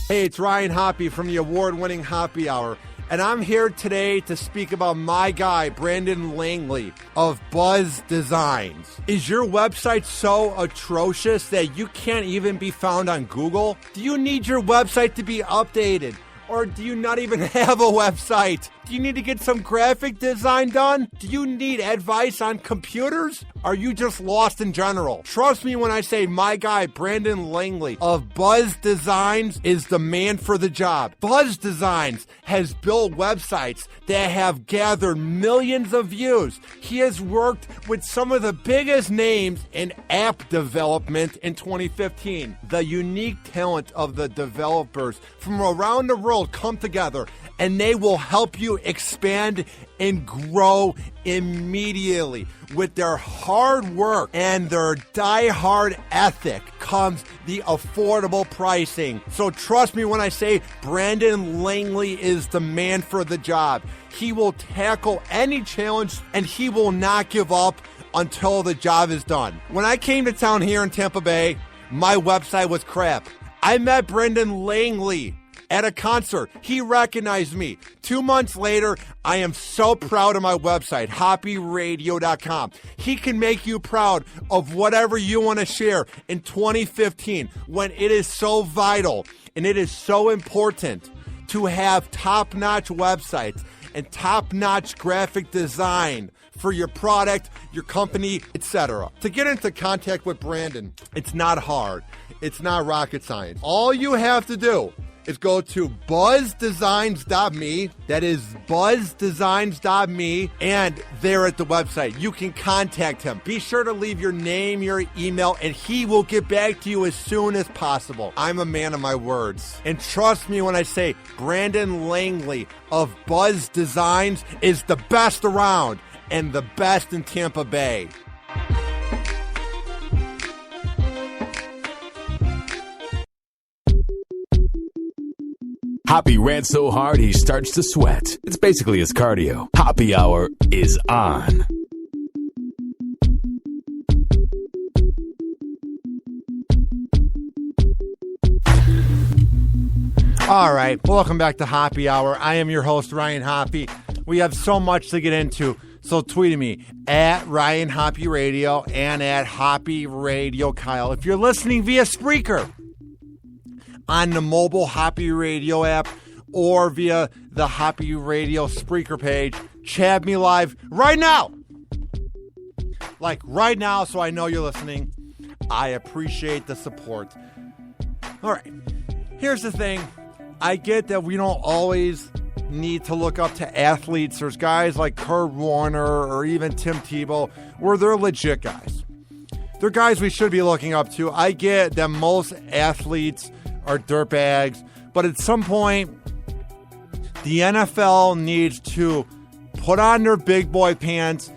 B: Hey, it's Ryan Hoppe from the award-winning Happy Hour, and I'm here today to speak about my guy, Brandon Langley of Buzz Designs. Is your website so atrocious that you can't even be found on Google? Do you need your website to be updated? Or do you not even have a website? Do you need to get some graphic design done? Do you need advice on computers? Are you just lost in general? Trust me when I say my guy, Brandon Langley of Buzz Designs, is the man for the job. Buzz Designs has built websites that have gathered millions of views. He has worked with some of the biggest names in app development in 2015. The unique talent of the developers from around the world come together, and they will help you expand and grow immediately. With their hard work and their die-hard ethic comes the affordable pricing. So trust me when I say Brandon Langley is the man for the job. He will tackle any challenge, and he will not give up until the job is done. When I came to town here in Tampa Bay, my website was crap. I met Brandon Langley at a concert. He recognized me. 2 months later, I am so proud of my website, hoppyradio.com. He can make you proud of whatever you want to share in 2015 when it is so vital and it is so important to have top-notch websites and top-notch graphic design for your product, your company, etc. To get into contact with Brandon, it's not hard. It's not rocket science. All you have to do is go to buzzdesigns.me. That is buzzdesigns.me, and there at the website, you can contact him. Be sure to leave your name, your email, and he will get back to you as soon as possible. I'm a man of my words. And trust me when I say Brandon Langley of Buzz Designs is the best around and the best in Tampa Bay.
C: Hoppe ran so hard he starts to sweat. It's basically his cardio. Happy Hour is on.
B: All right, welcome back to Happy Hour. I am your host, Ryan Hoppe. We have so much to get into, so tweet me at Ryan Hoppe Radio and at Hoppe Radio Kyle. If you're listening via Spreaker, on the mobile Hoppe Radio app or via the Hoppe Radio Spreaker page, chat me live right now. Like right now, so I know you're listening. I appreciate the support. All right, here's the thing. I get that we don't always need to look up to athletes. There's guys like Kurt Warner or even Tim Tebow where they're legit guys. They're guys we should be looking up to. I get that most athletes are dirtbags, but at some point, the NFL needs to put on their big boy pants.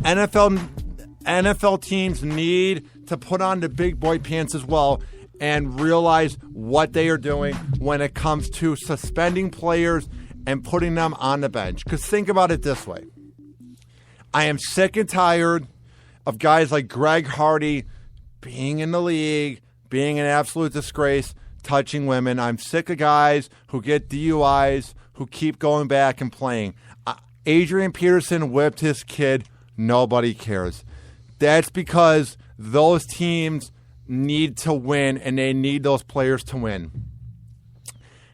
B: NFL teams need to put on the big boy pants as well and realize what they are doing when it comes to suspending players and putting them on the bench. Because think about it this way. I am sick and tired of guys like Greg Hardy being in the league, being an absolute disgrace, touching women. I'm sick of guys who get DUIs, who keep going back and playing. Adrian Peterson whipped his kid. Nobody cares. That's because those teams need to win, and they need those players to win.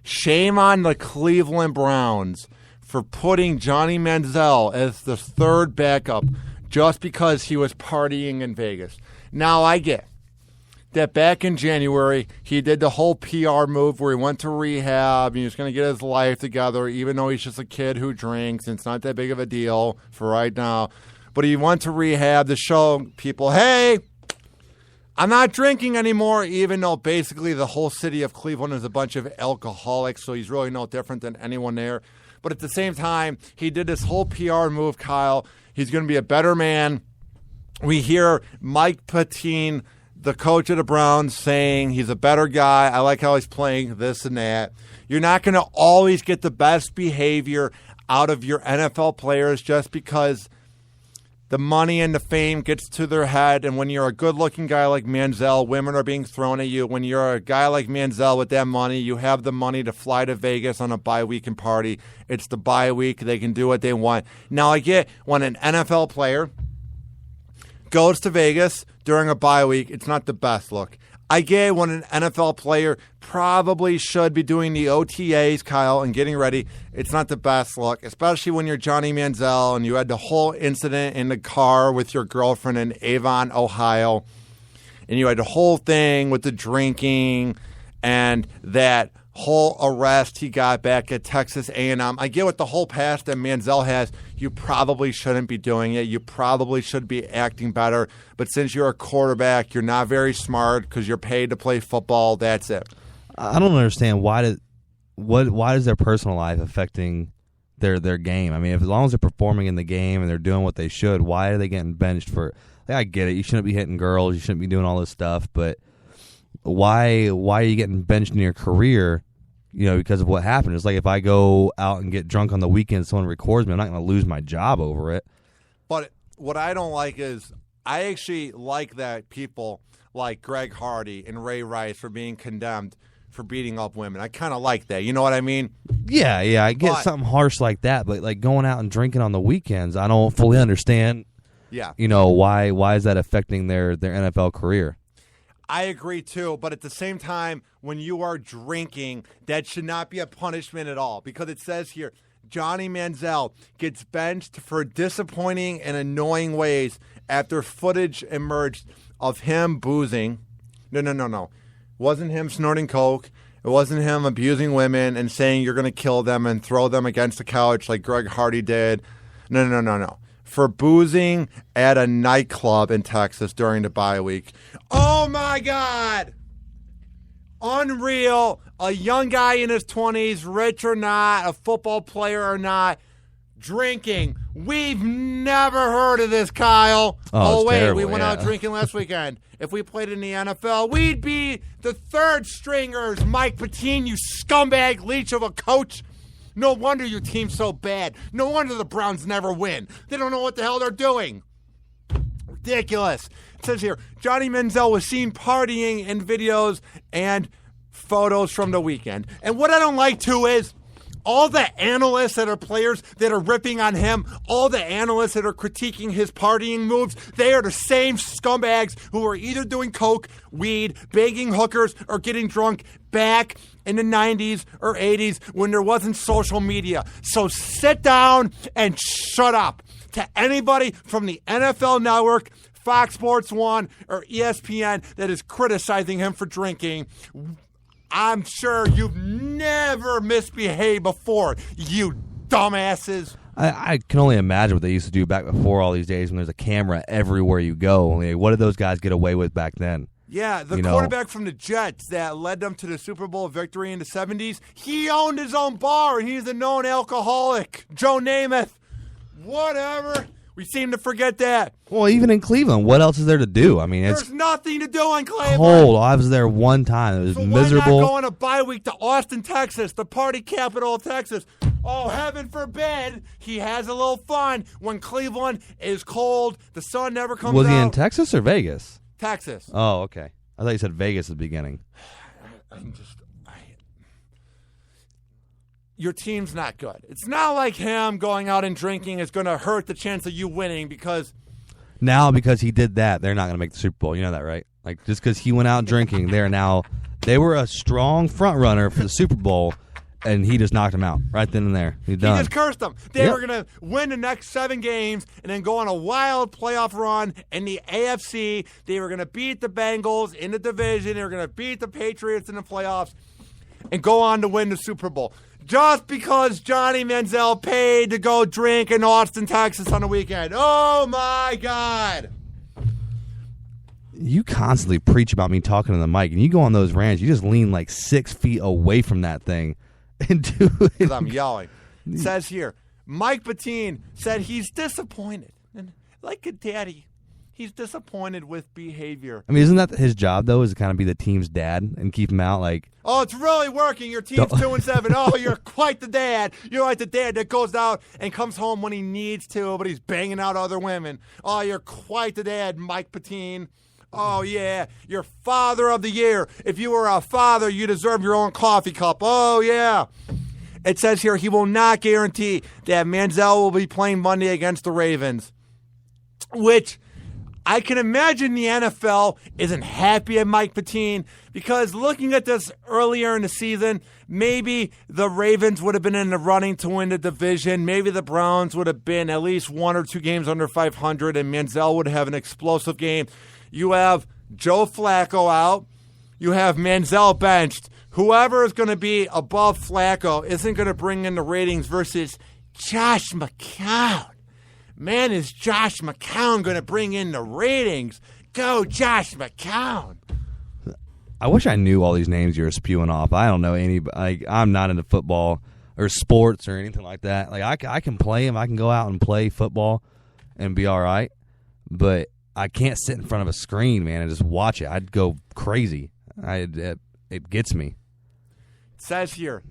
B: Shame on the Cleveland Browns for putting Johnny Manziel as the third backup just because he was partying in Vegas. Now, I get that back in January, he did the whole PR move where he went to rehab and he was going to get his life together, even though he's just a kid who drinks, and it's not that big of a deal for right now. But he went to rehab to show people, hey, I'm not drinking anymore, even though basically the whole city of Cleveland is a bunch of alcoholics, so he's really no different than anyone there. But at the same time, he did this whole PR move, Kyle. He's going to be a better man. We hear Mike Patine, the coach of the Browns, saying he's a better guy. I like how he's playing this and that. You're not going to always get the best behavior out of your NFL players just because the money and the fame gets to their head. And when you're a good-looking guy like Manziel, women are being thrown at you. When you're a guy like Manziel with that money, you have the money to fly to Vegas on a bye week and party. It's the bye week. They can do what they want. Now, I get when an NFL player goes to Vegas during a bye week, it's not the best look. I get when an NFL player probably should be doing the OTAs, Kyle, and getting ready. It's not the best look, especially when you're Johnny Manziel and you had the whole incident in the car with your girlfriend in Avon, Ohio, and you had the whole thing with the drinking and that whole arrest he got back at Texas A&M. I get with the whole past that Manziel has. You probably shouldn't be doing it. You probably should be acting better. But since you're a quarterback, you're not very smart because you're paid to play football. That's it.
D: I don't understand why is their personal life affecting their game? I mean, if as long as they're performing in the game and they're doing what they should, why are they getting benched for? I get it. You shouldn't be hitting girls. You shouldn't be doing all this stuff. But why are you getting benched in your career? Because of what happened. It's like if I go out and get drunk on the weekend, someone records me, I'm not going to lose my job over it.
B: But what I don't like is I actually like that people like Greg Hardy and Ray Rice are being condemned for beating up women. I kind of like that. You know what I mean?
D: Yeah, I get something harsh like that, but like going out and drinking on the weekends, I don't fully understand.
B: Yeah.
D: Why is that affecting their NFL career?
B: I agree, too. But at the same time, when you are drinking, that should not be a punishment at all. Because it says here, Johnny Manziel gets benched for disappointing and annoying ways after footage emerged of him boozing. No. Wasn't him snorting coke. It wasn't him abusing women and saying you're going to kill them and throw them against the couch like Greg Hardy did. No. For boozing at a nightclub in Texas during the bye week. Oh, my God. Unreal. A young guy in his 20s, rich or not, a football player or not, drinking. We've never heard of this, Kyle.
D: Oh,
B: wait,
D: terrible,
B: we went out drinking last weekend. If we played in the NFL, we'd be the third stringers. Mike Patine, you scumbag leech of a coach. No wonder your team's so bad. No wonder the Browns never win. They don't know what the hell they're doing. Ridiculous. It says here, Johnny Manziel was seen partying in videos and photos from the weekend. And what I don't like, too, is all the analysts that are players that are ripping on him, all the analysts that are critiquing his partying moves, they are the same scumbags who are either doing coke, weed, begging hookers, or getting drunk back in the 90s or 80s when there wasn't social media. So sit down and shut up. To anybody from the NFL Network, Fox Sports 1, or ESPN that is criticizing him for drinking, I'm sure you've never misbehaved before, you dumbasses.
D: I can only imagine what they used to do back before all these days when there's a camera everywhere you go. Like, what did those guys get away with back then?
B: Yeah, the quarterback from the Jets that led them to the Super Bowl victory in the 70s, he owned his own bar, and he's a known alcoholic. Joe Namath. Whatever. We seem to forget that.
D: Well, even in Cleveland, what else is there to do? I mean, it's
B: There's nothing to do in Cleveland.
D: cold. I was there one time. It was
B: So
D: miserable.
B: why not go on a bye week to Austin, Texas, the party capital of Texas? Oh, heaven forbid he has a little fun when Cleveland is cold. The sun never comes out.
D: Was he in Texas or Vegas?
B: Texas.
D: Oh, okay. I thought you said Vegas at the beginning.
B: Your team's not good. It's not like him going out and drinking is going to hurt the chance of you winning because
D: Now, because he did that, they're not going to make the Super Bowl. You know that, right? Like, just because he went out drinking, they were a strong front runner for the Super Bowl, and he just knocked them out right then and there. He's done.
B: He just cursed them. They were going to win the next 7 games and then go on a wild playoff run in the AFC. They were going to beat the Bengals in the division. They were going to beat the Patriots in the playoffs and go on to win the Super Bowl. Just because Johnny Manziel paid to go drink in Austin, Texas on the weekend. Oh, my God.
D: You constantly preach about me talking to the mic, and you go on those rants, you just lean like 6 feet away from that thing and do it.
B: Because I'm yelling. It says here, Mike Patine said he's disappointed. And like a daddy, he's disappointed with behavior.
D: I mean, isn't that his job, though, is to kind of be the team's dad and keep him out? Like,
B: oh, it's really working. Your team's 2-7. Oh, you're quite the dad. You're like the dad that goes out and comes home when he needs to, but he's banging out other women. Oh, you're quite the dad, Mike Patine. Oh, yeah, you're father of the year. If you were a father, you deserve your own coffee cup. Oh, yeah. It says here he will not guarantee that Manziel will be playing Monday against the Ravens, which I can imagine the NFL isn't happy at Mike Patine because looking at this earlier in the season, maybe the Ravens would have been in the running to win the division. Maybe the Browns would have been at least 1 or 2 games under 500, and Manziel would have an explosive game. You have Joe Flacco out. You have Manziel benched. Whoever is going to be above Flacco isn't going to bring in the ratings versus Josh McCown. Man, is Josh McCown going to bring in the ratings? Go, Josh McCown.
D: I wish I knew all these names you were spewing off. I don't know any. Like, I'm not into football or sports or anything like that. Like, I can play them. I can go out and play football and be all right. But I can't sit in front of a screen, man, and just watch it. I'd go crazy. It gets me.
B: It says here,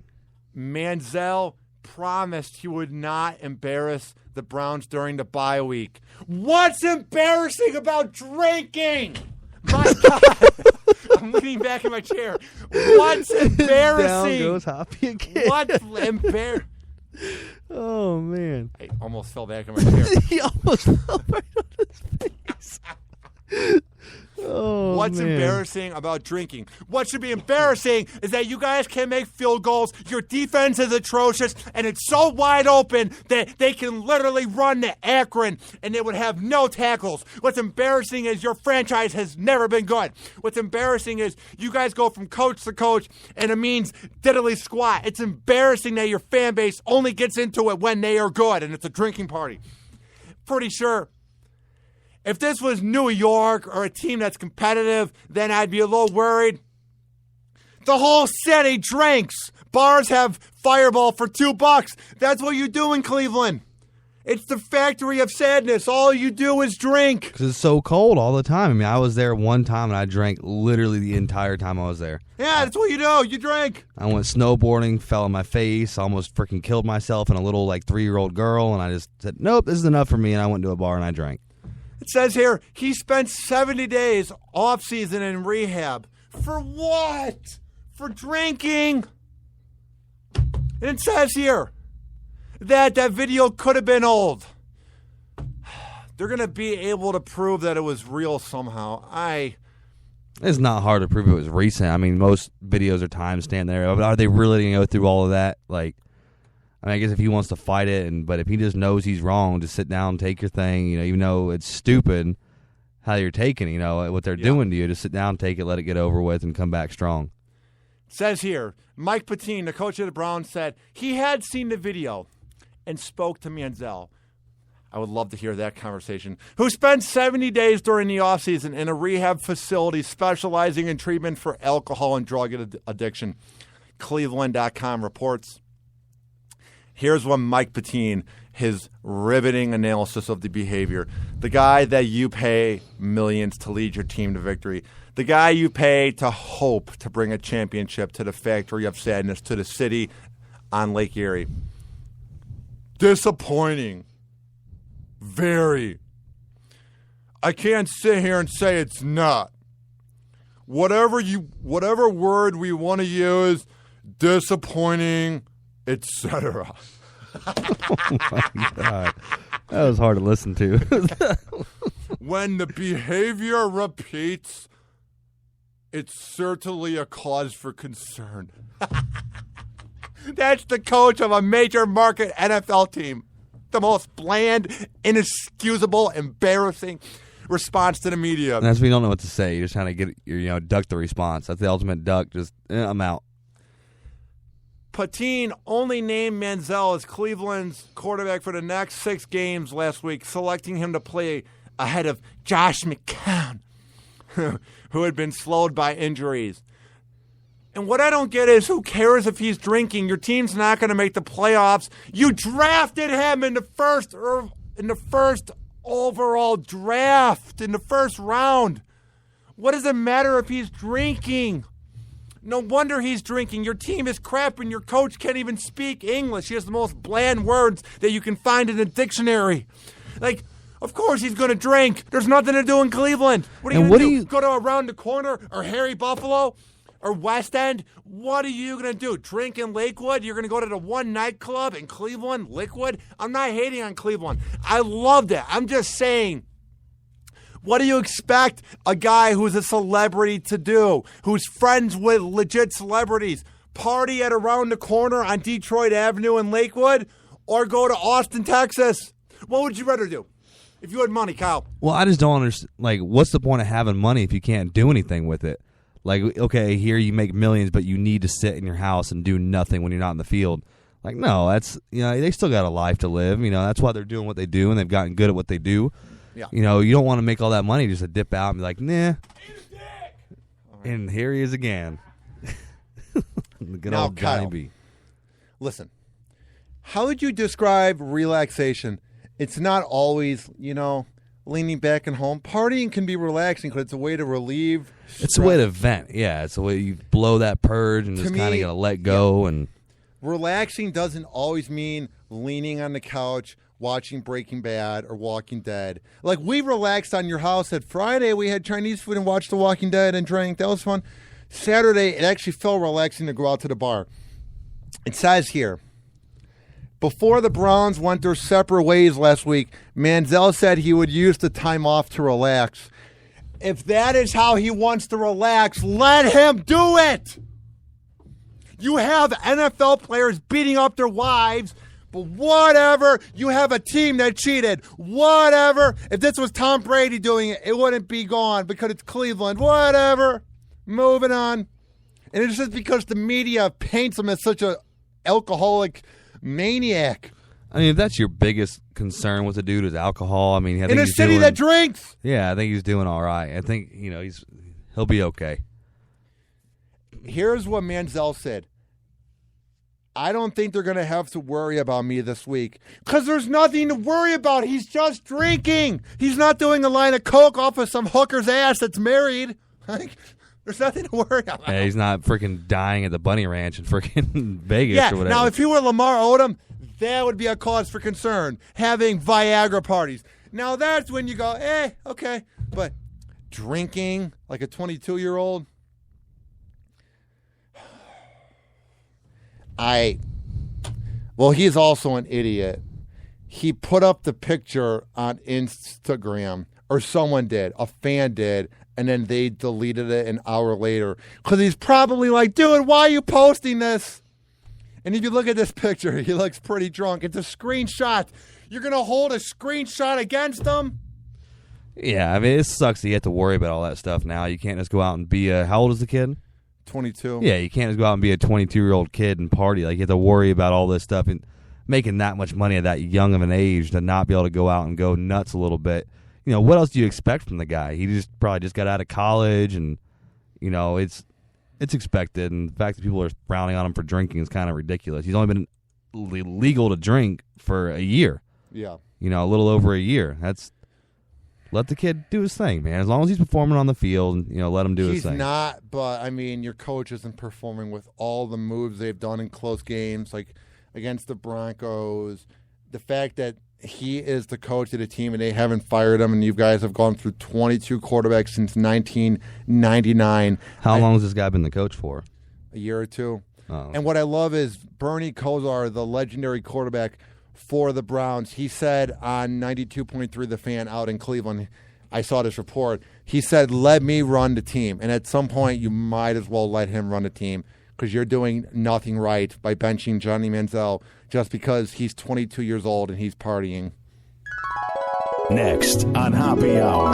B: Manziel promised he would not embarrass the Browns during the bye week. What's embarrassing about drinking? My God. I'm leaning back in my chair. What's embarrassing?
D: Down goes Hoppe again.
B: What's embarrassing?
D: Oh, man.
B: I almost fell back in my chair.
D: He almost fell right on his face. Oh,
B: What's
D: man.
B: embarrassing about drinking? What should be embarrassing is that you guys can't make field goals. Your defense is atrocious, and it's so wide open that they can literally run to Akron, and they would have no tackles. What's embarrassing is your franchise has never been good. What's embarrassing is you guys go from coach to coach, and it means diddly squat. It's embarrassing that your fan base only gets into it when they are good, and it's a drinking party. Pretty sure if this was New York or a team that's competitive, then I'd be a little worried. The whole city drinks. Bars have Fireball for $2. That's what you do in Cleveland. It's the factory of sadness. All you do is drink.
D: Because it's so cold all the time. I mean, I was there one time, and I drank literally the entire time I was there.
B: Yeah, that's what you do. You drink.
D: I went snowboarding, fell on my face, almost freaking killed myself and a little, 3-year-old girl, and I just said, nope, this is enough for me, and I went to a bar and I drank.
B: It says here he spent 70 days off season in rehab. For what? For drinking. And it says here that video could have been old. They're going to be able to prove that it was real somehow.
D: It's not hard to prove it was recent. I mean, most videos are timestamped there. Are they really going to go through all of that? I guess if he wants to fight it, but if he just knows he's wrong, just sit down, take your thing. Even though it's stupid how you're taking, what they're doing to you, just sit down, take it, let it get over with, and come back strong.
B: Says here, Mike Patine, the coach of the Browns, said he had seen the video and spoke to Manziel. I would love to hear that conversation. Who spent 70 days during the offseason in a rehab facility specializing in treatment for alcohol and drug addiction. Cleveland.com reports. Here's what Mike Patine his riveting analysis of the behavior. The guy that you pay millions to lead your team to victory. The guy you pay to hope to bring a championship to the factory of sadness, to the city on Lake Erie. Disappointing. Very. I can't sit here and say it's not. Whatever word we want to use, disappointing, etc.
D: Oh my God. That was hard to listen to.
B: When the behavior repeats, it's certainly a cause for concern. That's the coach of a major market NFL team. The most bland, inexcusable, embarrassing response to the media.
D: And that's when you don't know what to say. You're just trying to get, duck the response. That's the ultimate duck. Just, I'm out.
B: Patine only named Manziel as Cleveland's quarterback for the next 6 games last week, selecting him to play ahead of Josh McCown, who had been slowed by injuries. And what I don't get is, who cares if he's drinking? Your team's not going to make the playoffs. You drafted him in the first overall draft, in the first round. What does it matter if he's drinking? No wonder he's drinking. Your team is crap and your coach can't even speak English. He has the most bland words that you can find in a dictionary. Like, of course he's going to drink. There's nothing to do in Cleveland. What are you going to do? Go to Around the Corner or Harry Buffalo or West End? What are you going to do? Drink in Lakewood? You're going to go to the one nightclub in Cleveland, Liquid? I'm not hating on Cleveland. I loved it. I'm just saying, what do you expect a guy who's a celebrity to do, who's friends with legit celebrities? Party at Around the Corner on Detroit Avenue in Lakewood, or go to Austin, Texas? What would you rather do if you had money, Kyle?
D: Well, I just don't understand. Like, what's the point of having money if you can't do anything with it? Like, okay, here you make millions, but you need to sit in your house and do nothing when you're not in the field. Like, no, that's, they still got a life to live. That's why they're doing what they do, and they've gotten good at what they do. Yeah. You don't want to make all that money just to dip out and be like, nah. And here he is again. The good old Johnny B.
B: Listen, how would you describe relaxation? It's not always, leaning back and home. Partying can be relaxing because it's a way to relieve stress.
D: It's a way to vent. Yeah, it's a way you blow that purge and just kind of got to let go. Yeah. And
B: relaxing doesn't always mean leaning on the couch, watching Breaking Bad or Walking Dead. Like, we relaxed on your house at Friday. We had Chinese food and watched The Walking Dead and drank. That was fun. Saturday, it actually felt relaxing to go out to the bar. It says here, before the Browns went their separate ways last week, Manziel said he would use the time off to relax. If that is how he wants to relax, let him do it. You have NFL players beating up their wives, but whatever. You have a team that cheated. Whatever. If this was Tom Brady doing it, it wouldn't be gone because it's Cleveland. Whatever. Moving on. And it's just because the media paints him as such an alcoholic maniac.
D: I mean, if that's your biggest concern with the dude is alcohol, I mean, I think
B: in a city that drinks.
D: Yeah, I think he's doing all right. I think, he'll be okay.
B: Here's what Manziel said. I don't think they're going to have to worry about me this week because there's nothing to worry about. He's just drinking. He's not doing a line of coke off of some hooker's ass that's married. There's nothing to worry about.
D: Yeah, he's not freaking dying at the Bunny Ranch in freaking Vegas or whatever.
B: Now, if he were Lamar Odom, that would be a cause for concern, having Viagra parties. Now, that's when you go, okay. But drinking like a 22-year-old, he's also an idiot. He put up the picture on Instagram, or someone did, a fan did, and then they deleted it an hour later. Because he's probably like, dude, why are you posting this? And if you look at this picture, he looks pretty drunk. It's a screenshot. You're going to hold a screenshot against him?
D: Yeah, I mean, it sucks that you have to worry about all that stuff now. You can't just go out and be how old is the kid?
B: 22.
D: Yeah, you can't just go out and be a 22-year-old kid and party. Like, you have to worry about all this stuff and making that much money at that young of an age to not be able to go out and go nuts a little bit. What else do you expect from the guy? He probably just got out of college, and it's expected. And the fact that people are frowning on him for drinking is kind of ridiculous. He's only been legal to drink for a year.
B: Yeah.
D: You know, a little over a year. Let the kid do his thing, man. As long as he's performing on the field, you know, let him do his thing.
B: He's not, but, I mean, your coach isn't performing with all the moves they've done in close games, like against the Broncos. The fact that he is the coach of the team and they haven't fired him, and you guys have gone through 22 quarterbacks since 1999.
D: How long has this guy been the coach for?
B: A year or two.
D: Oh, okay.
B: And what I love is Bernie Kosar, the legendary quarterback for the Browns, he said on 92.3 The Fan out in Cleveland, I saw this report, he said, let me run the team. And at some point, you might as well let him run the team because you're doing nothing right by benching Johnny Manziel just because he's 22 years old and he's partying.
C: Next on Happy Hour.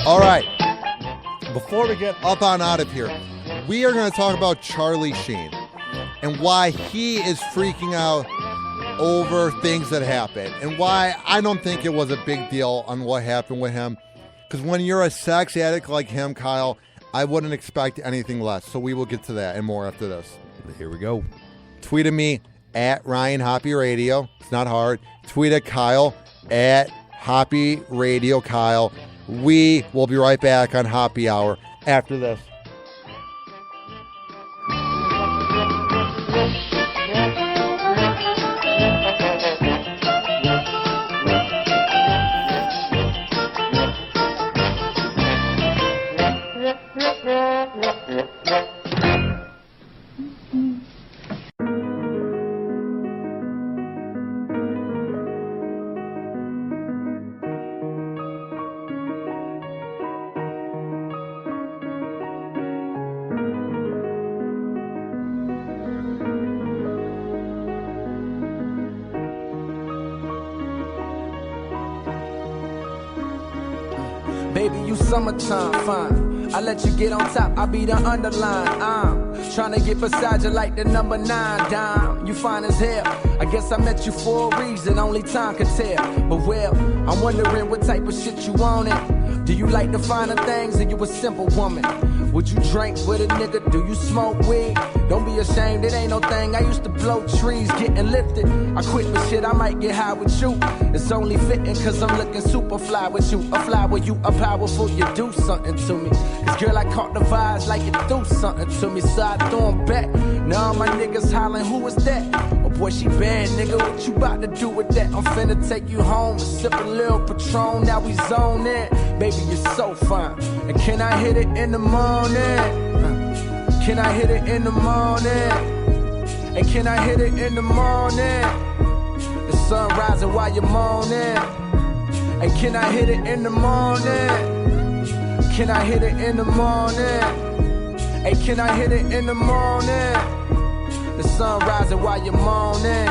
B: All right. Before we get up on out of here, we are going to talk about Charlie Sheen and why he is freaking out over things that happen and why I don't think it was a big deal on what happened with him. Because when you're a sex addict like him, Kyle, I wouldn't expect anything less. So we will get to that and more after this.
D: Here we go.
B: Tweet at me at Ryan Hoppe Radio. It's not hard. Tweet at Kyle at Hoppe Radio Kyle. We will be right back on Happy Hour after this.
E: Baby, you summertime, fine. I let you get on top, I be the underline. I'm trying to get beside you like the number 9 dime. You fine as hell. I guess I met you for a reason, only time could tell. But well, I'm wondering what type of shit you wanted. Do you like the finer things, or you a simple woman? Would you drink with a nigga? Do you smoke weed? Don't be ashamed, it ain't no thing. I used to blow trees, getting lifted. I quit the shit, I might get high with you. It's only fitting cause I'm looking super fly with you. A fly with you, a powerful, you do something to me. Cause girl, I caught the vibes like you do something to me. So I throw 'em back. Now all my niggas hollering, who is that? Oh boy, she bad, nigga, what you about to do with that? I'm finna take you home, sip a little Patron, now we zone in. Baby, you're so fine. And can I hit it in the morning? Can I hit it in the morning? And can I hit it in the morning? The sun rising while you're moaning. And can I hit it in the morning? Can I hit it in the morning? Hey, can I hit it in the morning? The sun rising while you're moaning.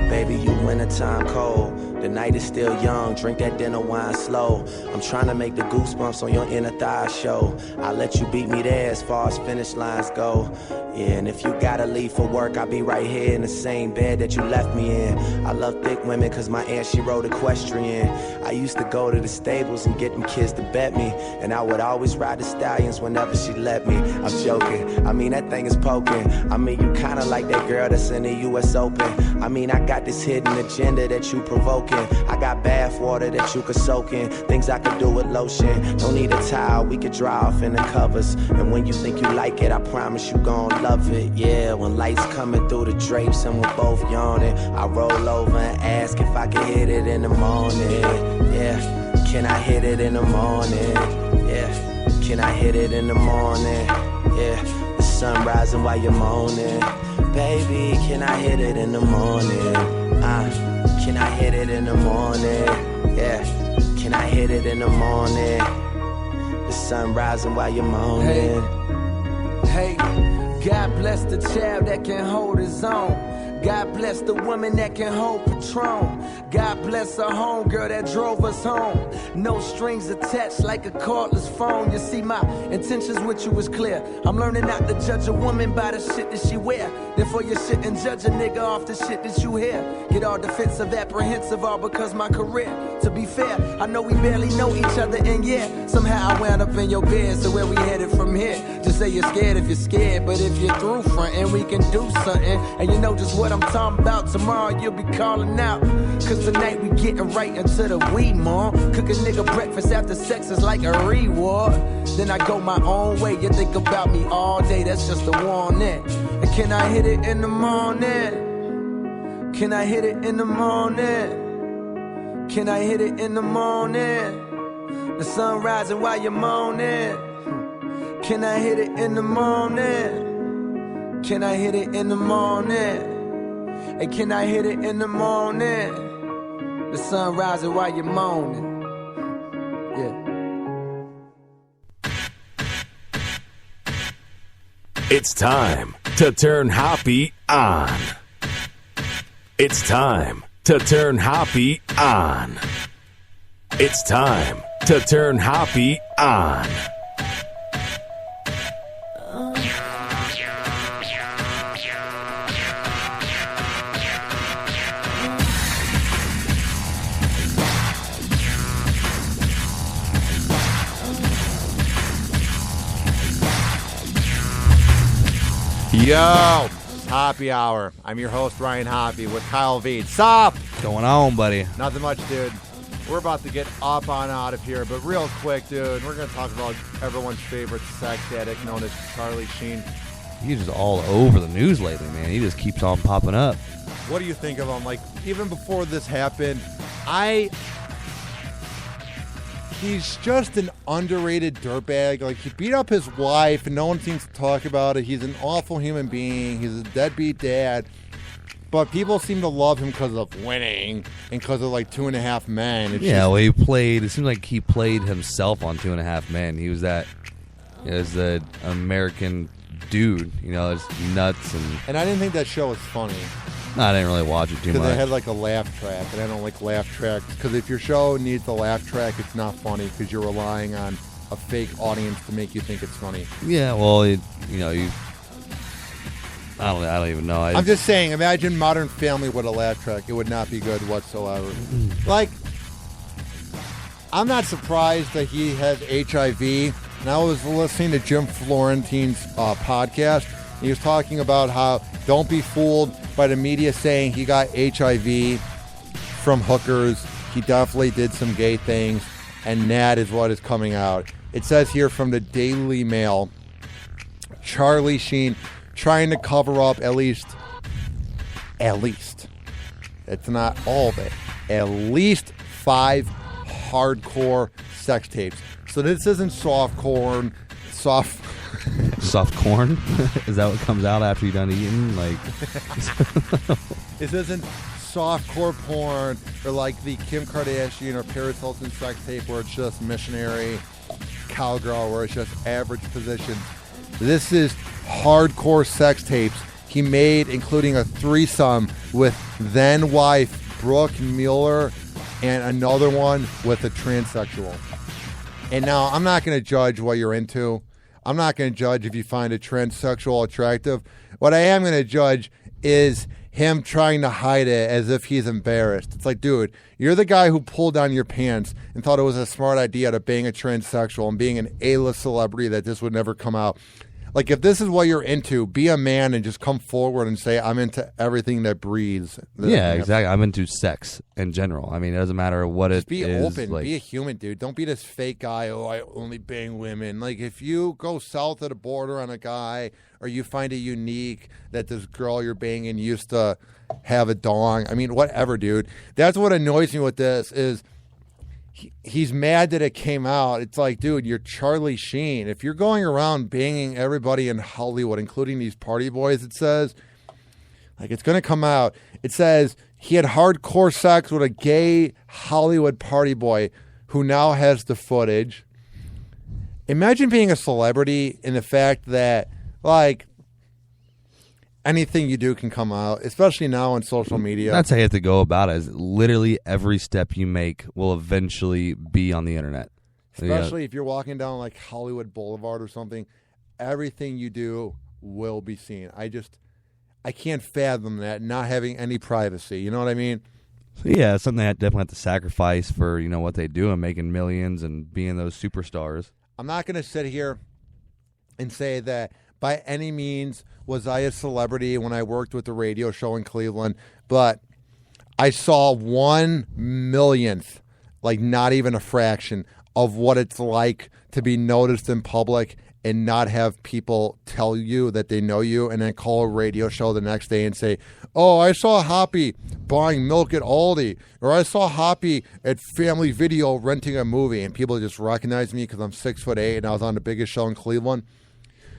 E: Baby, you wintertime cold. The night is still young, drink that dinner wine slow. I'm trying to make the goosebumps on your inner thigh show. I'll let you beat me there as far as finish lines go. Yeah, and if you gotta leave for work, I'll be right here in the same bed that you left me in. I love thick women cause my aunt, she rode equestrian. I used to go to the stables and get them kids to bet me. And I would always ride the stallions whenever she let me. I'm joking, I mean that thing is poking. I mean you kinda like that girl that's in the US Open. I mean I got this hidden agenda that you provoking. I got bath water that you could soak in. Things I could do with lotion. Don't need a towel, we could dry off in the covers. And when you think you like it, I promise you gon' love it. Yeah, when lights coming through the drapes and we're both yawning, I roll over and ask if I can hit it in the morning. Yeah, can I hit it in the morning? Yeah, can I hit it in the morning? Yeah, the sun rising while you're moaning. Baby, can I hit it in the morning? Can I hit it in the morning? Yeah, can I hit it in the morning? The sun rising while you're moaning. Hey, God bless the child that can hold his own. God bless the woman that can hold Patron. God bless her homegirl that drove us home. No strings attached like a cordless phone. You see, my intentions with you was clear. I'm learning not to judge a woman by the shit that she wear. Therefore you shouldn't judge a nigga off the shit that you hear. Get all defensive, apprehensive, all because my career. To be fair, I know we barely know each other, and yeah, somehow I wound up in your bed. So where we headed from here? Just say you're scared if you're scared, but if you're through frontin', we can do something. And you know just what I'm talking about. Tomorrow you'll be calling out, cause tonight we getting right into the weed, mom. Cook a nigga breakfast after sex is like a reward. Then I go my own way. You think about me all day, that's just a warning. And can I hit it in the morning? Can I hit it in the morning? Can I hit it in the morning? The sun rising while you're moaning. Can I hit it in the morning? Can I hit it in the morning? And can I hit it in the morning? The sun rising while you're moaning. Yeah.
A: It's time to turn Hoppe on. It's time to turn Hoppe on. It's time to turn Hoppe on.
B: Yo, Happy Hour. I'm your host, Ryan Hoppe, with Kyle Veed. Sup?
D: Going on, buddy?
B: Nothing much, dude. We're about to get up on out of here, but real quick, dude, we're going to talk about everyone's favorite sex addict known as Charlie Sheen.
D: He's just all over the news lately, man. He just keeps on popping up.
B: What do you think of him? Like, even before this happened, he's just an underrated dirtbag. Like, he beat up his wife, and no one seems to talk about it. He's an awful human being. He's a deadbeat dad. But people seem to love him because of winning and because of, like, 2.5 Men. It's
D: well, he played, it seems like he played himself on 2.5 Men. He was that, as the American dude, it's nuts.
B: And I didn't think that show was funny.
D: No, I didn't really watch it too much.
B: Because they had like a laugh track, and I don't like laugh tracks. Because if your show needs a laugh track, it's not funny because you're relying on a fake audience to make you think it's funny.
D: Yeah, well, I don't even know.
B: I'm just saying, imagine Modern Family with a laugh track. It would not be good whatsoever. Like, I'm not surprised that he has HIV. And I was listening to Jim Florentine's podcast. He was talking about how don't be fooled by the media saying he got HIV from hookers. He definitely did some gay things, and that is what is coming out. It says here from the Daily Mail, Charlie Sheen trying to cover up at least, it's not all of it, at least 5 hardcore sex tapes. So this isn't soft corn. Soft
D: corn? Is that what comes out after you're done eating? Like,
B: this isn't softcore porn or like the Kim Kardashian or Paris Hilton sex tape where it's just missionary cowgirl where it's just average positions. This is hardcore sex tapes he made, including a threesome with then wife Brooke Mueller and another one with a transsexual. And now I'm not going to judge what you're into. I'm not going to judge if you find a transsexual attractive. What I am going to judge is him trying to hide it as if he's embarrassed. It's like, dude, you're the guy who pulled down your pants and thought it was a smart idea to bang a transsexual and being an A-list celebrity that this would never come out. Like, if this is what you're into, be a man and just come forward and say, I'm into everything that breathes.
D: Yeah, exactly. I'm into sex in general. I mean, it doesn't matter what it is.
B: Just be open. Like, be a human, dude. Don't be this fake guy, I only bang women. Like, if you go south of the border on a guy or you find it unique that this girl you're banging used to have a dong, I mean, whatever, dude. That's what annoys me with this is he's mad that it came out. It's like, dude, you're Charlie Sheen. If you're going around banging everybody in Hollywood, including these party boys, it says, like, it's going to come out. It says he had hardcore sex with a gay Hollywood party boy who now has the footage. Imagine being a celebrity in the fact that, like, anything you do can come out, especially now on social media.
D: That's how you have to go about it. Is literally every step you make will eventually be on the internet.
B: Especially if you're walking down like Hollywood Boulevard or something, everything you do will be seen. I can't fathom that, not having any privacy. You know what I mean?
D: So yeah, it's something they definitely have to sacrifice for, what they do and making millions and being those superstars.
B: I'm not going to sit here and say that by any means was I a celebrity when I worked with the radio show in Cleveland, but I saw 1/1,000,000th, like not even a fraction, of what it's like to be noticed in public and not have people tell you that they know you and then call a radio show the next day and say, oh, I saw Hoppe buying milk at Aldi, or I saw Hoppe at Family Video renting a movie, and people just recognize me because I'm 6'8" and I was on the biggest show in Cleveland.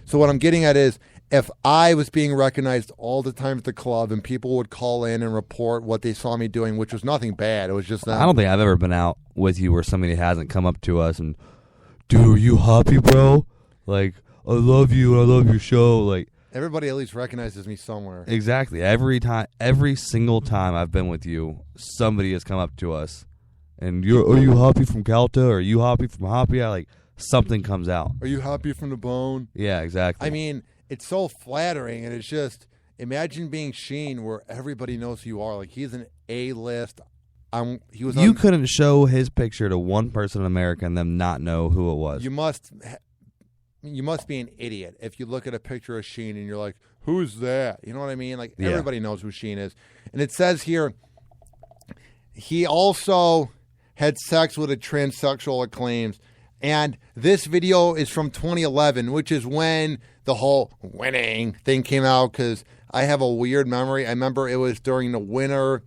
B: So what I'm getting at is, if I was being recognized all the time at the club and people would call in and report what they saw me doing, which was nothing bad, it was just them.
D: I don't think I've ever been out with you where somebody hasn't come up to us and, dude, are you Hoppe, bro? Like, I love you and I love your show. Like,
B: everybody at least recognizes me somewhere.
D: Exactly. Every single time I've been with you, somebody has come up to us and are you Hoppe from Calta? Or are you Hoppe from Hoppe? Like, something comes out.
B: Are you Hoppe from the Bone?
D: Yeah, exactly.
B: I mean, it's so flattering, and it's just, imagine being Sheen where everybody knows who you are. Like, he's an A-list.
D: You couldn't show his picture to one person in America and them not know who it was.
B: You must be an idiot if you look at a picture of Sheen and you're like, who's that? You know what I mean? Like, everybody knows who Sheen is. And it says here, he also had sex with a transsexual claims. And this video is from 2011, which is when the whole winning thing came out, because I have a weird memory. I remember it was during the winter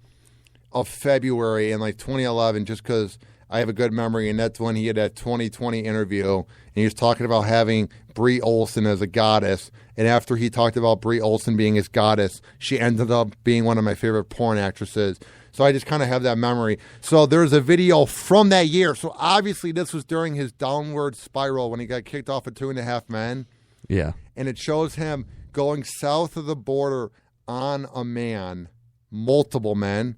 B: of February in like 2011, just because I have a good memory, and that's when he had that 2020 interview, and he was talking about having Brie Olson as a goddess, and after he talked about Brie Olson being his goddess, she ended up being one of my favorite porn actresses. So I just kind of have that memory. So there's a video from that year. So obviously this was during his downward spiral when he got kicked off of 2.5 Men.
D: Yeah.
B: And it shows him going south of the border on a man, multiple men,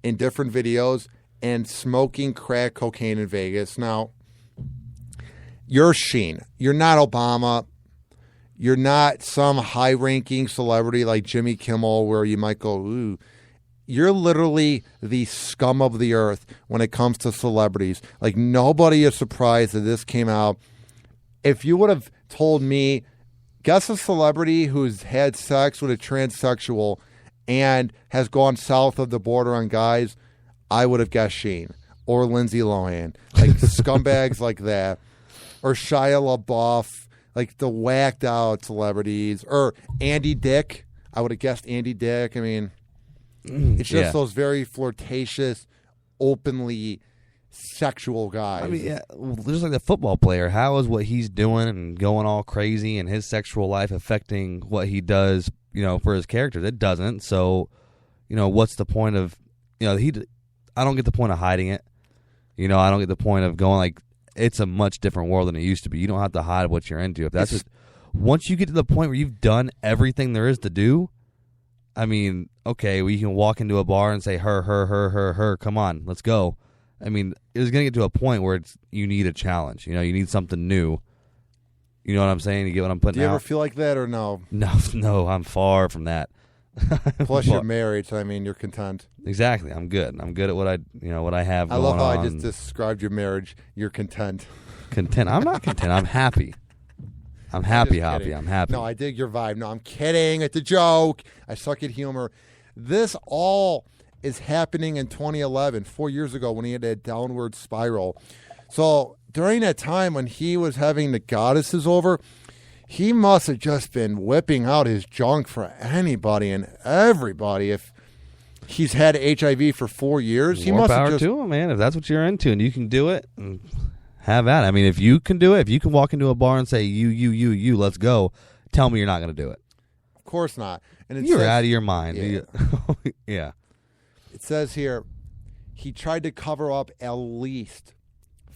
B: in different videos, and smoking crack cocaine in Vegas. Now, you're Sheen. You're not Obama. You're not some high-ranking celebrity like Jimmy Kimmel where you might go, ooh. You're literally the scum of the earth when it comes to celebrities. Like, nobody is surprised that this came out. If you would have told me, guess a celebrity who's had sex with a transsexual and has gone south of the border on guys, I would have guessed Sheen or Lindsay Lohan. Like, scumbags like that. Or Shia LaBeouf, like the whacked out celebrities. Or Andy Dick. I would have guessed Andy Dick. I mean, it's just those very flirtatious, openly sexual guys.
D: I mean, yeah, just like the football player. How is what he's doing and going all crazy and his sexual life affecting what he does, for his characters? It doesn't. So, what's the point of, I don't get the point of hiding it. I don't get the point of going like, it's a much different world than it used to be. You don't have to hide what you're into. If that's just, once you get to the point where you've done everything there is to do, I mean, okay, we can walk into a bar and say, her, come on, let's go. I mean, it's going to get to a point where you need a challenge. You need something new. You know what I'm saying? You get what I'm putting out?
B: Do you ever feel like that or no?
D: No, I'm far from that.
B: Plus, you're married, so I mean, you're content.
D: Exactly. I'm good. I'm good at what I have going on.
B: I love how I just described your marriage. You're content.
D: Content? I'm not content. I'm happy. I'm happy, Hoppe. I'm happy.
B: No, I dig your vibe. No, I'm kidding. It's a joke. I suck at humor. This all is happening in 2011, 4 years ago, when he had that downward spiral. So during that time when he was having the goddesses over, he must have just been whipping out his junk for anybody and everybody. If he's had HIV for 4 years, he must have just...
D: to him, man. If that's what you're into and you can do it... Have at it. I mean, if you can do it, if you can walk into a bar and say, you, let's go, tell me you're not going to do it.
B: Of course not. And
D: you're out of your mind.
B: Yeah.
D: Yeah.
B: It says here, he tried to cover up at least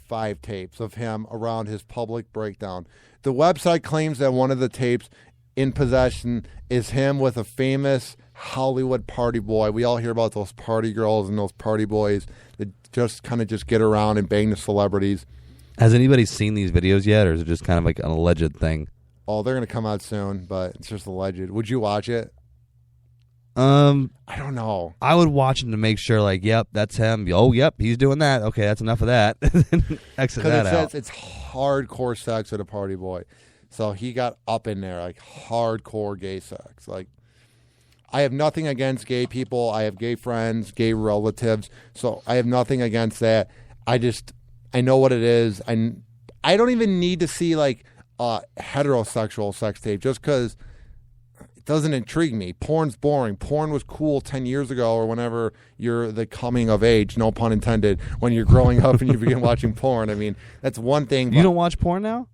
B: 5 tapes of him around his public breakdown. The website claims that one of the tapes in possession is him with a famous Hollywood party boy. We all hear about those party girls and those party boys that just kind of just get around and bang the celebrities.
D: Has anybody seen these videos yet, or is it just kind of like an alleged thing?
B: Oh, they're going to come out soon, but it's just alleged. Would you watch it?
D: I
B: don't know.
D: I would watch him to make sure, like, yep, that's him. Oh, yep, he's doing that. Okay, that's enough of that. Exit that out.
B: Because it says it's hardcore sex with a party boy. So he got up in there, like, hardcore gay sex. Like, I have nothing against gay people. I have gay friends, gay relatives. So I have nothing against that. I know what it is. I don't even need to see, like, heterosexual sex tape just because it doesn't intrigue me. Porn's boring. Porn was cool 10 years ago or whenever you're the coming of age, no pun intended, when you're growing up and you begin watching porn. I mean, that's one thing.
D: You don't watch porn now?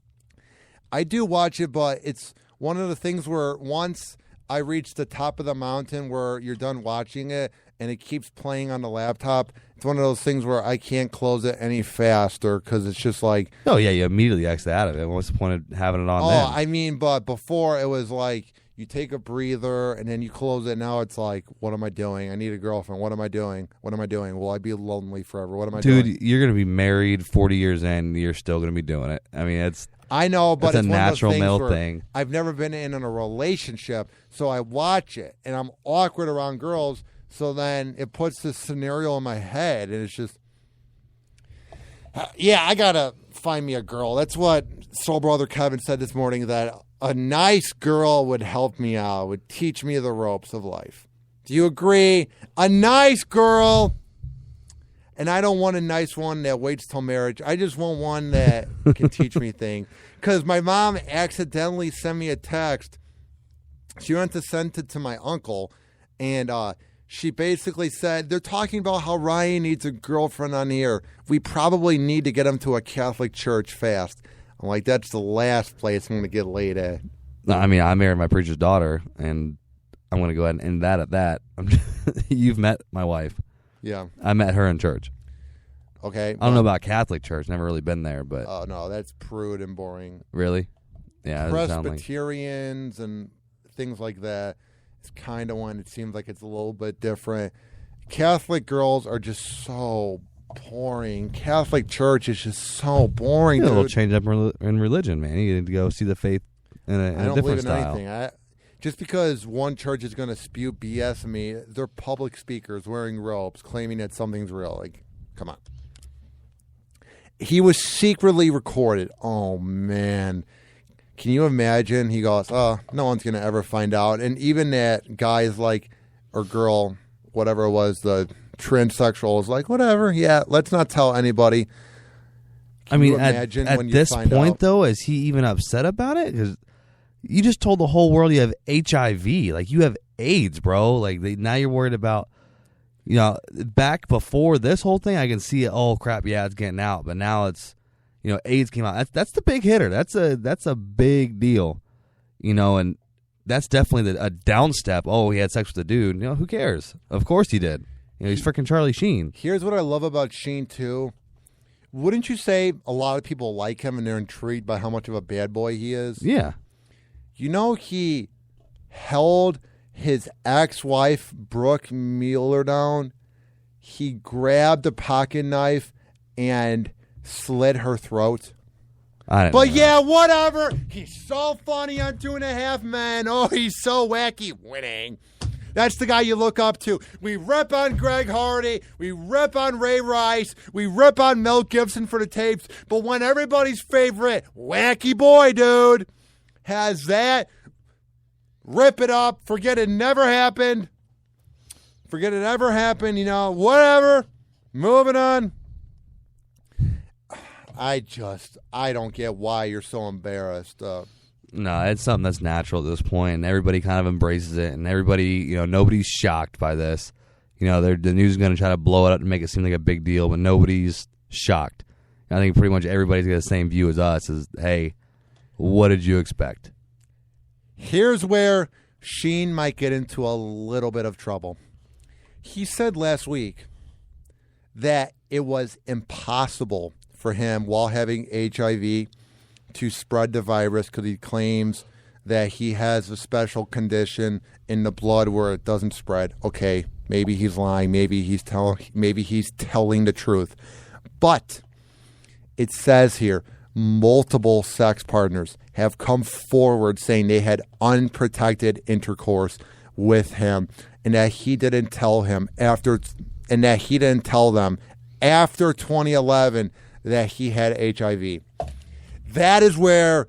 B: I do watch it, but it's one of the things where once I reach the top of the mountain where you're done watching it and it keeps playing on the laptop, it's one of those things where I can't close it any faster because it's just like...
D: Oh, yeah, you immediately exit out of it. What's the point of having it on then?
B: I mean, but before it was like you take a breather and then you close it. Now it's like, what am I doing? I need a girlfriend. What am I doing? What am I doing? Will I be lonely forever? What am I doing?
D: Dude, you're going to be married 40 years in. You're still going to be doing it. I mean,
B: I know, but
D: it's a
B: one
D: natural
B: of those
D: male
B: where
D: thing.
B: I've never been in a relationship, so I watch it, and I'm awkward around girls, so then it puts this scenario in my head, and it's just, yeah, I got to find me a girl. That's what Soul Brother Kevin said this morning, that a nice girl would help me out, would teach me the ropes of life. Do you agree? A nice girl. And I don't want a nice one that waits till marriage. I just want one that can teach me things. Because my mom accidentally sent me a text. She went to send it to my uncle. And she basically said, they're talking about how Ryan needs a girlfriend on here. We probably need to get him to a Catholic church fast. I'm like, that's the last place I'm going to get laid at.
D: No, I mean, I married my preacher's daughter. And I'm going to go ahead and end that at that. You've met my wife.
B: Yeah.
D: I met her in church.
B: Okay.
D: I don't know about Catholic church. Never really been there, but...
B: Oh, no, that's prude and boring.
D: Really? Yeah.
B: Presbyterians and things like that. It's kind of one. It seems like it's a little bit different. Catholic girls are just so boring. Catholic church is just so boring, dude.
D: A little change up in religion, man. You need to go see the faith in a different
B: believe in
D: style.
B: Anything. Just because one church is going to spew BS at me, they're public speakers wearing robes, claiming that something's real. Like, come on. He was secretly recorded. Oh, man. Can you imagine? He goes, oh, no one's going to ever find out. And even that guy's like, or girl, whatever it was, the transsexual is like, whatever. Yeah, let's not tell anybody.
D: Can you imagine at this point, though, is he even upset about it? Because you just told the whole world you have HIV. Like, you have AIDS, bro. Like, now you're worried about, back before this whole thing, I can see it. Oh, crap, yeah, it's getting out. But now it's, AIDS came out. That's the big hitter. That's a big deal, and that's definitely a down step. Oh, he had sex with a dude. Who cares? Of course he did. He's freaking Charlie Sheen.
B: Here's what I love about Sheen, too. Wouldn't you say a lot of people like him and they're intrigued by how much of a bad boy he is?
D: Yeah.
B: He held his ex-wife, Brooke Mueller, down. He grabbed a pocket knife and slit her throat. But yeah, whatever. He's so funny on 2.5 Men. Oh, he's so wacky. Winning. That's the guy you look up to. We rip on Greg Hardy. We rip on Ray Rice. We rip on Mel Gibson for the tapes. But when everybody's favorite wacky boy, dude, has that, rip it up. Forget it never happened. Forget it ever happened. Whatever. Moving on. I don't get why you're so embarrassed.
D: No, it's something that's natural at this point, and everybody kind of embraces it, and everybody, nobody's shocked by this. The news is going to try to blow it up and make it seem like a big deal, but nobody's shocked. I think pretty much everybody's got the same view as us, is, hey, what did you expect?
B: Here's where Sheen might get into a little bit of trouble. He said last week that it was impossible for him, while having HIV, to spread the virus because he claims that he has a special condition in the blood where it doesn't spread. Okay, maybe he's lying. Maybe he's telling the truth. But it says here, multiple sex partners have come forward saying they had unprotected intercourse with him, and that he didn't tell them after 2011 that he had HIV. That is where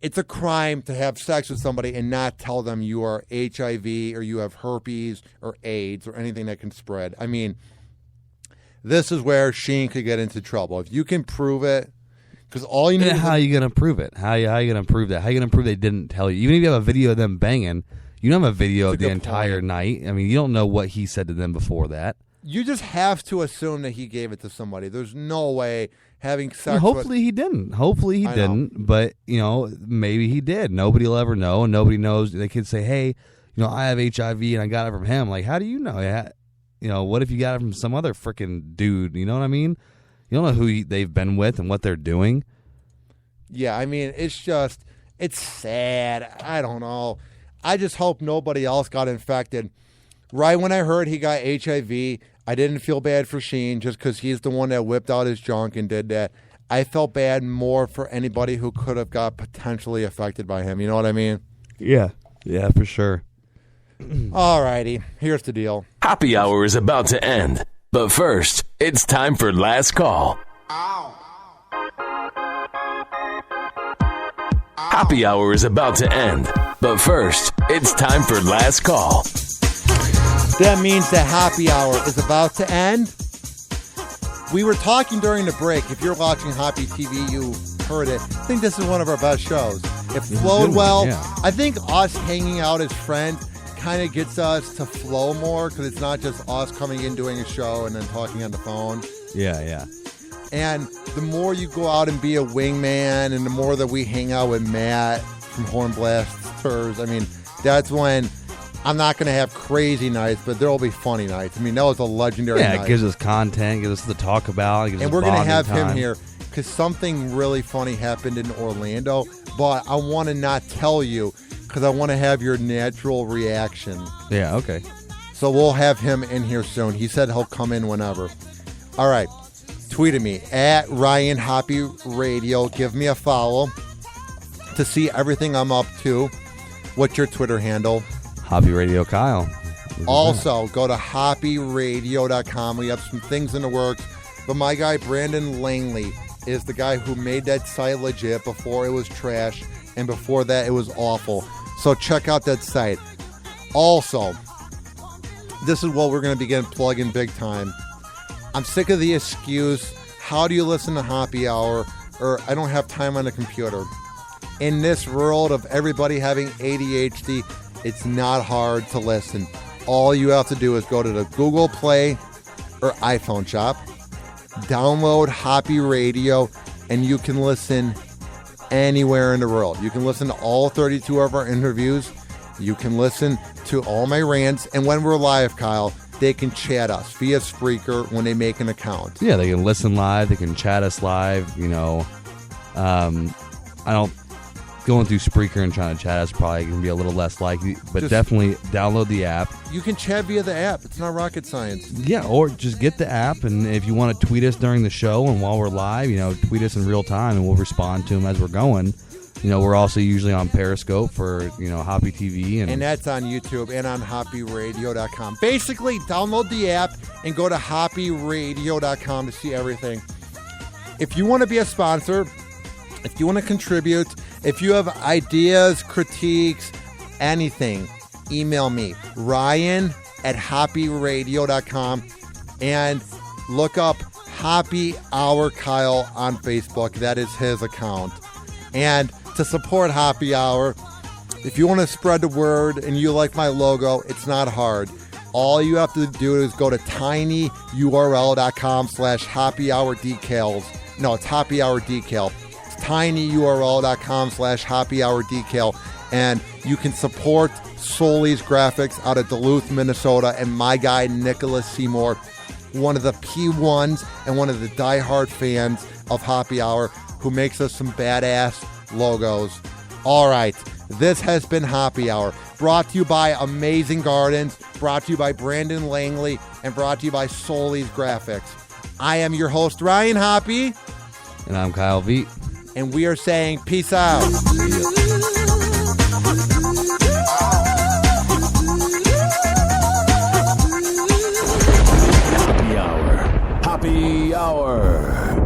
B: it's a crime to have sex with somebody and not tell them you are HIV or you have herpes or AIDS or anything that can spread. I mean, this is where Sheen could get into trouble. If you can prove it, because all you need
D: how are you going to prove it? How are you going to prove that? How are you going to prove they didn't tell you? Even if you have a video of them banging, you don't have a video of the entire night. I mean, you don't know what he said to them before that.
B: You just have to assume that he gave it to somebody. There's no way having sex
D: Hopefully he didn't. Hopefully he didn't. But, maybe he did. Nobody will ever know, and nobody knows. They could say, hey, I have HIV and I got it from him. Like, how do you know? What if you got it from some other freaking dude? You know what I mean? You don't know who they've been with and what they're doing.
B: Yeah, I mean, it's sad. I don't know. I just hope nobody else got infected. Right when I heard he got HIV, I didn't feel bad for Sheen just because he's the one that whipped out his junk and did that. I felt bad more for anybody who could have got potentially affected by him. You know what I mean?
D: Yeah, for sure.
B: All righty, here's the deal.
A: Happy hour is about to end. But first, it's time for Last Call. Happy hour is about to end. But first, it's time for Last Call.
B: That means that happy hour is about to end. We were talking during the break. If you're watching Hoppe TV, you heard it. I think this is one of our best shows. It flowed well. Yeah. I think us hanging out as friends kind of gets us to flow more because it's not just us coming in doing a show and then talking on the phone.
D: Yeah.
B: And the more you go out and be a wingman and the more that we hang out with Matt from Hornblasters, I mean, that's when I'm not going to have crazy nights, but there will be funny nights. I mean, that was a legendary night.
D: Yeah, it gives us content, gives us to talk about.
B: And we're going to have him here because something really funny happened in Orlando, but I want to not tell you because I want to have your natural reaction.
D: Yeah, okay.
B: So we'll have him in here soon. He said he'll come in whenever. All right. Tweet at me at Ryan Hoppe Radio. Give me a follow to see everything I'm up to. What's your Twitter handle?
D: Hoppe Radio Kyle.
B: Also, go to hopperadio.com. We have some things in the works. But my guy, Brandon Langley, is the guy who made that site legit before it was trash. And before that, it was awful. So check out that site. Also, this is what we're going to begin plugging big time. I'm sick of the excuse, how do you listen to Happy Hour? Or I don't have time on the computer. In this world of everybody having ADHD, it's not hard to listen. All you have to do is go to the Google Play or iPhone shop, download Hoppe Radio, and you can listen anywhere in the world. You can listen to all 32 of our interviews. You can listen to all my rants. And when we're live, Kyle, they can chat us via Spreaker when they make an account.
D: Yeah, they can listen live. They can chat us live. I don't... Going through Spreaker and trying to chat is probably going to be a little less likely, but definitely download the app.
B: You can chat via the app. It's not rocket science.
D: Yeah, or just get the app, and if you want to tweet us during the show and while we're live, tweet us in real time, and we'll respond to them as we're going. We're also usually on Periscope for, Hoppe TV.
B: And that's on YouTube and on hopperadio.com. Basically, download the app and go to hopperadio.com to see everything. If you want to be a sponsor, if you want to contribute, if you have ideas, critiques, anything, email me, Ryan at hopperadio.com, and look up Happy Hour Kyle on Facebook. That is his account. And to support Happy Hour, if you want to spread the word and you like my logo, it's not hard. All you have to do is go to tinyurl.com/happyhourdecals. No, it's Happy Hour Decal. tinyurl.com/happyhourdecal, and you can support Soli's Graphics out of Duluth, Minnesota, and my guy Nicholas Seymour, one of the P1s and one of the diehard fans of Happy Hour, who makes us some badass logos. All right, This has been Hoppy Hour, brought to you by Amazing Gardens, brought to you by Brandon Langley, and brought to you by Solis Graphics. I am your host, Ryan Hoppy.
D: And I'm Kyle Veet.
B: And we are saying peace out.
C: Happy Hour.